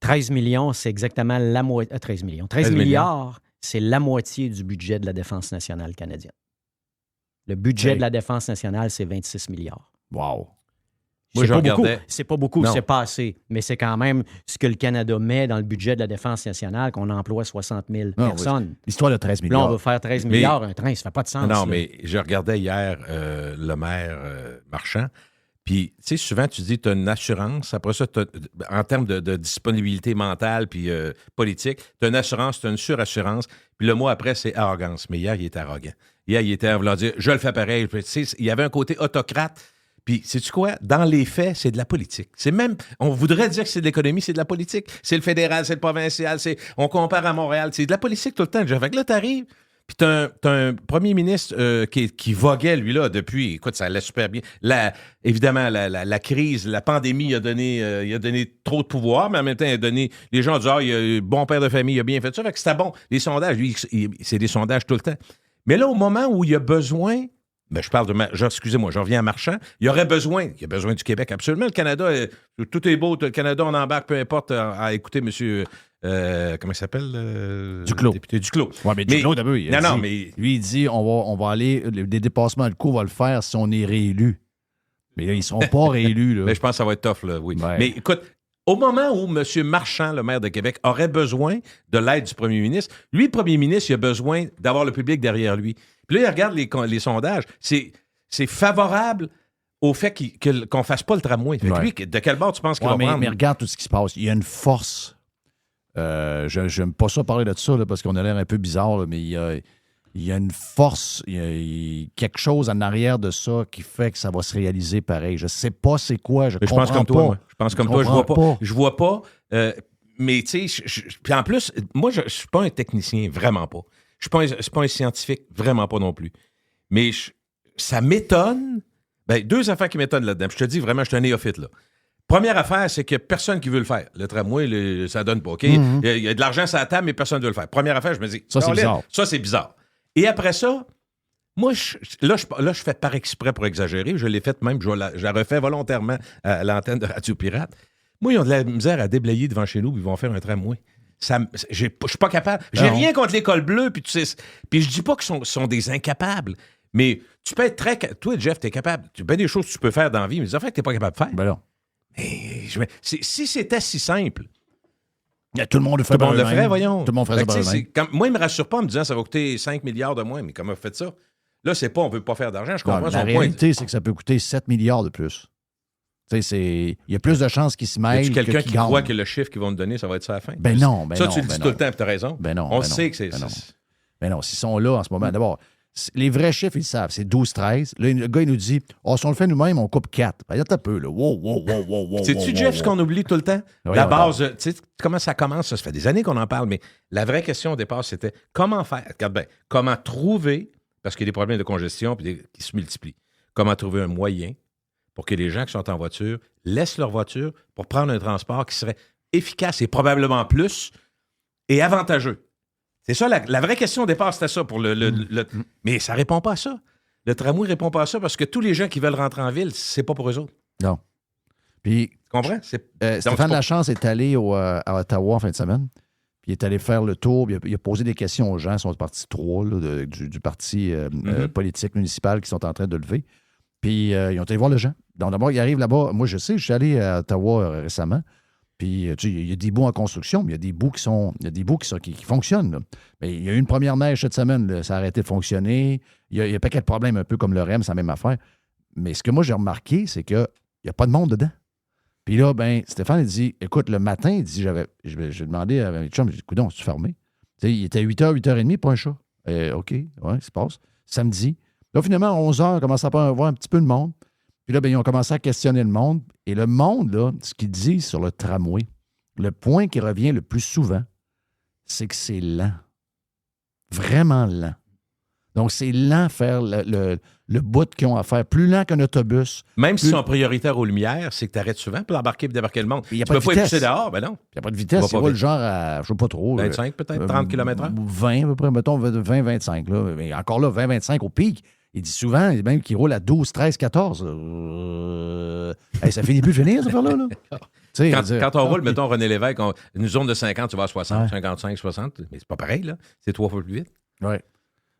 13 millions, c'est exactement la moitié... 13 millions. 13 milliards, c'est la moitié du budget de la Défense nationale canadienne. Le budget de la Défense nationale, c'est 26 milliards. Wow! Moi, c'est pas beaucoup, c'est pas assez. Mais c'est quand même ce que le Canada met dans le budget de la Défense nationale, qu'on emploie 60 000 personnes. Oui. L'histoire de 13 milliards. Là, on veut faire 13 milliards un train, ça fait pas de sens. Non, mais je regardais hier le maire Marchand, Puis, tu sais, souvent, tu dis, tu as une assurance. Après ça, en termes de disponibilité mentale puis politique, tu as une assurance, tu as une surassurance. Puis le mot après, c'est arrogance. Mais hier, il était arrogant. Hier, il était en voulant dire, je le fais pareil. Puis, tu sais, il y avait un côté autocrate. Puis, sais-tu quoi? Dans les faits, c'est de la politique. C'est même, on voudrait dire que c'est de l'économie, c'est de la politique. C'est le fédéral, c'est le provincial, on compare à Montréal. C'est de la politique tout le temps. Fait que là, t'arrives, puis t'as un premier ministre qui voguait, lui, là, depuis, écoute, ça allait super bien. Évidemment, la crise, la pandémie, il a donné trop de pouvoir, mais en même temps, il a donné, les gens disent, il a bon père de famille, il a bien fait ça. Fait que c'était bon. Les sondages, lui, c'est des sondages tout le temps. Mais là, au moment où il y a besoin, je parle excusez-moi, je reviens à Marchand. Il y a besoin du Québec, absolument. Le Canada, tout est beau. Le Canada, on embarque, peu importe, à écouter M. Comment il s'appelle? Duclos. Député Duclos. Oui, mais Duclos, d'abord, mais lui, il dit on va aller, des dépassements de coûts, on va le faire si on est réélu. Mais là, ils ne seront pas réélus. Là. Mais je pense que ça va être tough, là, oui. Ouais. Mais écoute, au moment où M. Marchand, le maire de Québec, aurait besoin de l'aide du premier ministre, lui, le premier ministre, il a besoin d'avoir le public derrière lui. Puis là, il regarde les sondages. C'est favorable au fait qu'on ne fasse pas le tramway. Fait que lui, de quel bord tu penses qu'il va prendre? Mais regarde tout ce qui se passe. Il y a une force. Je n'aime pas ça parler de ça là, parce qu'on a l'air un peu bizarre, là, mais il y a une force, il y a quelque chose en arrière de ça qui fait que ça va se réaliser pareil. Je ne sais pas c'est quoi. Je pense comme toi. Moi. Je pense comme toi. Je vois pas. Mais tu sais, puis en plus, moi, je ne suis pas un technicien, vraiment pas. Je ne suis pas un scientifique, vraiment pas non plus. Mais ça m'étonne. Deux affaires qui m'étonnent là-dedans. Je te dis vraiment, je suis un néophyte, là. Première affaire, c'est qu'il n'y a personne qui veut le faire. Le tramway, ça donne pas, OK? Il y a de l'argent sur la table, mais personne ne veut le faire. Première affaire, je me dis... Ça, c'est bizarre. Ça, c'est bizarre. Et après ça, moi, je fais par exprès pour exagérer. Je l'ai fait même, je la refais volontairement à l'antenne de Radio Pirate. Moi, ils ont de la misère à déblayer devant chez nous, puis ils vont faire un tramway. Je suis pas capable. J'ai rien contre l'école bleue, puis tu sais. Puis je dis pas qu'ils sont des incapables, mais tu peux être très... Toi, Jeff, t'es capable. Tu as bien des choses que tu peux faire dans la vie, mais des affaires que t'es pas capable de faire. Ben non. Si c'était si simple... Tout le monde le ferait. Tout le monde le ferait, voyons. Tout le monde ferait ça. Moi, il me rassure pas en me disant ça va coûter 5 milliards de moins, mais comment vous faites ça? Là, c'est pas on veut pas faire d'argent, je comprends son point. La réalité, c'est que ça peut coûter 7 milliards de plus. Il y a plus de chances qu'ils se mêlent. Y a quelqu'un qui croit que le chiffre qu'ils vont te donner, ça va être ça à la fin? Ben non. Ça, tu le dis tout le temps, tu as raison. On sait que c'est... Ben non, s'ils sont là en ce moment, d'abord, les vrais chiffres, ils le savent, c'est 12-13. Là, le gars, il nous dit, si on le fait nous-mêmes, on coupe 4. Ben, il y a un peu, là. Wow. Sais-tu, Jeff, ce qu'on oublie tout le temps? La base, tu sais, comment ça commence? Ça fait des années qu'on en parle, mais la vraie question au départ, c'était comment faire? Regarde bien, comment trouver, parce qu'il y a des problèmes de congestion qui se multiplient, comment trouver un moyen pour que les gens qui sont en voiture laissent leur voiture pour prendre un transport qui serait efficace et probablement plus et avantageux. C'est ça, la vraie question au départ, c'était ça pour mais ça répond pas à ça. Le tramway ne répond pas à ça parce que tous les gens qui veulent rentrer en ville, c'est pas pour eux autres. Non. Puis, tu comprends? Stéphane Lachance est allé à Ottawa en fin de semaine. Puis il est allé faire le tour. Il a posé des questions aux gens. Ils sont partis 3 là, du parti politique municipal qui sont en train de lever. Puis ils ont été voir les gens. Donc d'abord, ils arrivent là-bas. Moi, je sais, je suis allé à Ottawa récemment. Puis, il y a des bouts en construction, mais il y a des bouts qui fonctionnent. Là. Mais il y a eu une première neige cette semaine, là, ça a arrêté de fonctionner. Il y a pas de problème un peu comme le REM, c'est la même affaire. Mais ce que moi, j'ai remarqué, c'est qu'il n'y a pas de monde dedans. Puis là, Stéphane, il dit, écoute, le matin, il dit, j'ai demandé à mes chums, j'ai dit, coudonc, c'est-tu fermé? T'sais, il était 8h, 8h30, pas un chat. OK, ouais, ça passe. Samedi. Là, finalement, à 11h, on commence à avoir un petit peu de monde. Puis là, ils ont commencé à questionner le monde. Et le monde, là, ce qu'ils disent sur le tramway, le point qui revient le plus souvent, c'est que c'est lent. Vraiment lent. Donc, c'est lent faire le bout qu'ils ont à faire. Plus lent qu'un autobus. Même s'ils sont prioritaires aux lumières, c'est que tu arrêtes souvent pour embarquer et débarquer le monde. Tu peux pas pousser dehors, ben non. Il n'y a pas de vitesse. Il roule genre à, je ne sais pas trop. 25 peut-être, 30 km/h? 20 à peu près, mettons 20-25. Là. Mais encore là, 20-25 au pic. Il dit souvent, même qu'il roule à 12, 13, 14. Ça finit plus de finir, cette affaire-là. Quand on roule, mettons, René Lévesque, une zone de 50, tu vas à 60, 55, 60. Mais c'est pas pareil, là. C'est 3 fois plus vite. Oui.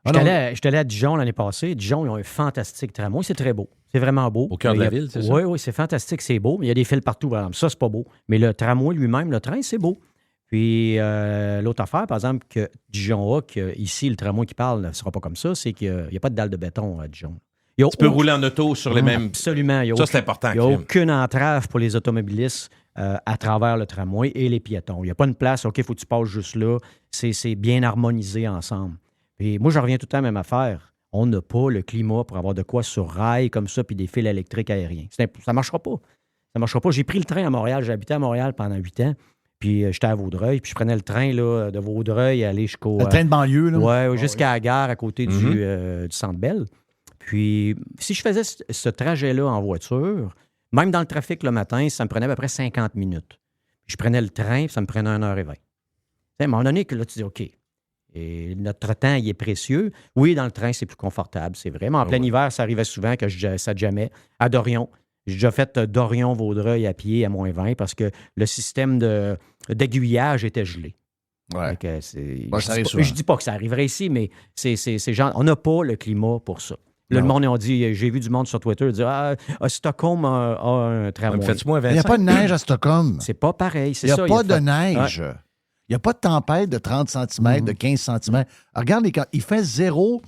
J'étais allé à Dijon l'année passée. Dijon, ils ont un fantastique tramway. C'est très beau. C'est vraiment beau. Au cœur de la ville, c'est ça? Oui, c'est fantastique, c'est beau. Mais il y a des fils partout, par exemple. Ça, c'est pas beau. Mais le tramway lui-même, le train, c'est beau. Puis l'autre affaire, par exemple, que Dijon a, ici, le tramway qui parle ne sera pas comme ça, c'est qu'il n'y a pas de dalle de béton à Dijon. Tu peux rouler en auto sur les mêmes... Absolument. Ça, c'est important. Il n'y a aucune entrave pour les automobilistes à travers le tramway et les piétons. Il n'y a pas une place, OK, il faut que tu passes juste là. C'est bien harmonisé ensemble. Et moi, je reviens tout le temps à la même affaire. On n'a pas le climat pour avoir de quoi sur rail comme ça puis des fils électriques aériens. Ça ne marchera pas. Ça ne marchera pas. J'ai pris le train à Montréal. J'ai habité à Montréal pendant 8 ans. Puis j'étais à Vaudreuil. Puis je prenais le train là, de Vaudreuil aller jusqu'au... Le train de banlieue, là? Oui, jusqu'à la gare à côté du Centre Bell. Puis si je faisais ce trajet-là en voiture, même dans le trafic le matin, ça me prenait à peu près 50 minutes. Je prenais le train, puis ça me prenait 1h20. À un moment donné, que là, tu dis, OK, et notre temps, il est précieux. Oui, dans le train, c'est plus confortable, c'est vrai. Mais en plein hiver, ça arrivait souvent que ça jammait. À Dorion, j'ai déjà fait Dorion-Vaudreuil à pied à moins 20 parce que le système d'aiguillage était gelé. Ouais. Je dis pas que ça arriverait ici, mais c'est genre, on n'a pas le climat pour ça. Là, le monde, on dit, j'ai vu du monde sur Twitter dire Stockholm a un tramway. Il n'y a pas de neige à Stockholm. C'est pas pareil. Il n'y a pas de neige. Il n'y a pas de tempête de 30 cm, de 15 cm. Regarde, il fait 0.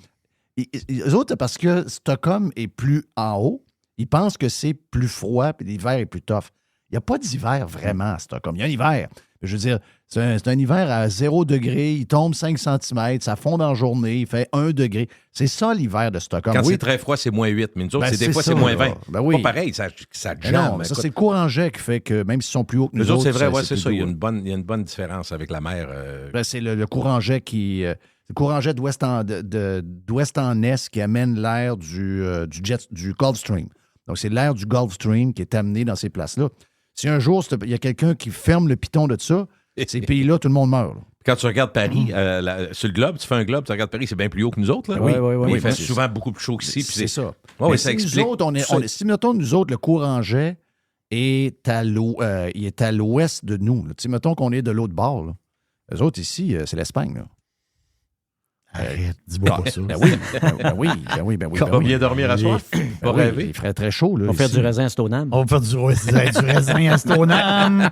Les autres, parce que Stockholm est plus en haut, ils pensent que c'est plus froid et l'hiver est plus tough. Il n'y a pas d'hiver vraiment à Stockholm. Il y a un hiver. Je veux dire, c'est un hiver à 0 degré, il tombe 5 cm, ça fond en journée, il fait 1 degré. C'est ça l'hiver de Stockholm. Quand c'est très froid, c'est moins 8, mais nous autres, des fois, c'est moins 20. Ben oui. Pas pareil, ça jamme. Non, ça, c'est le courant jet qui fait que même s'ils sont plus hauts que nous autres, c'est vrai, c'est ça. Il y a une bonne différence avec la mer. C'est le courant jet qui... le courant jet d'ouest en est qui amène l'air du Gulf Stream. Donc, c'est l'air du Gulf Stream qui est amené dans ces places-là. Si un jour, il y a quelqu'un qui ferme le piton de ça, ces pays-là, tout le monde meurt. Là. Quand tu regardes Paris, sur le globe, tu fais un globe, tu regardes Paris, c'est bien plus haut que nous autres. Là. Oui. Il fait souvent beaucoup plus chaud qu'ici. C'est ça. Oui, ça explique. Si, mettons, nous autres, le courant jet est à l'ouest de nous. Mettons qu'on est de l'autre bord. Là. Eux autres, ici, c'est l'Espagne. Là. Arrête, dis-moi pas ça. Ben oui. On va bien dormir à soir. Pas rêver. Il ferait très chaud. Là, on va faire du raisin à Stoneham. On va faire du raisin à Stoneham.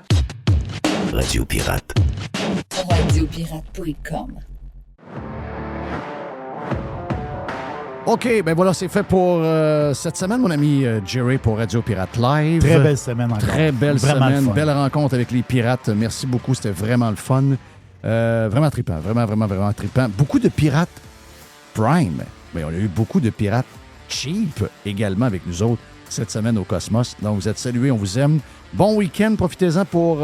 Radio Pirate. Radiopirate.com. OK, ben voilà, c'est fait pour cette semaine, mon ami Jerry, pour Radio Pirate Live. Très belle semaine encore. Très belle vraiment semaine, belle rencontre avec les pirates. Merci beaucoup, c'était vraiment le fun. Vraiment trippant, vraiment trippant. Beaucoup de pirates Prime, mais on a eu beaucoup de pirates cheap également avec nous autres cette semaine au Cosmos. Donc, vous êtes salués, on vous aime. Bon week-end, profitez-en pour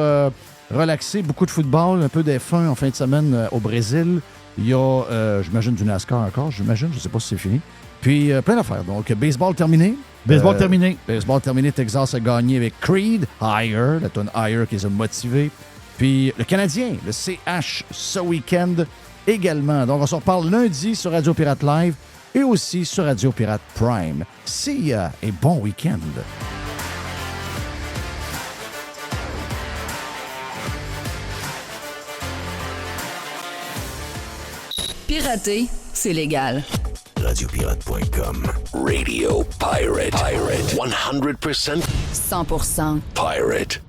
relaxer. Beaucoup de football, un peu d'F1 en fin de semaine au Brésil. Il y a, j'imagine, du NASCAR encore, je ne sais pas si c'est fini. Puis, plein d'affaires. Donc, baseball terminé. Baseball terminé. Baseball terminé. Texas a gagné avec Creed, Higher, la tonne Higher qui les a motivés. Puis, le Canadien, le CH, ce week-end également. Donc, on se reparle lundi sur Radio Pirate Live et aussi sur Radio Pirate Prime. See ya et bon week-end. Pirater, c'est légal. Radiopirate.com. Radio Pirate. 100% 100% Pirate.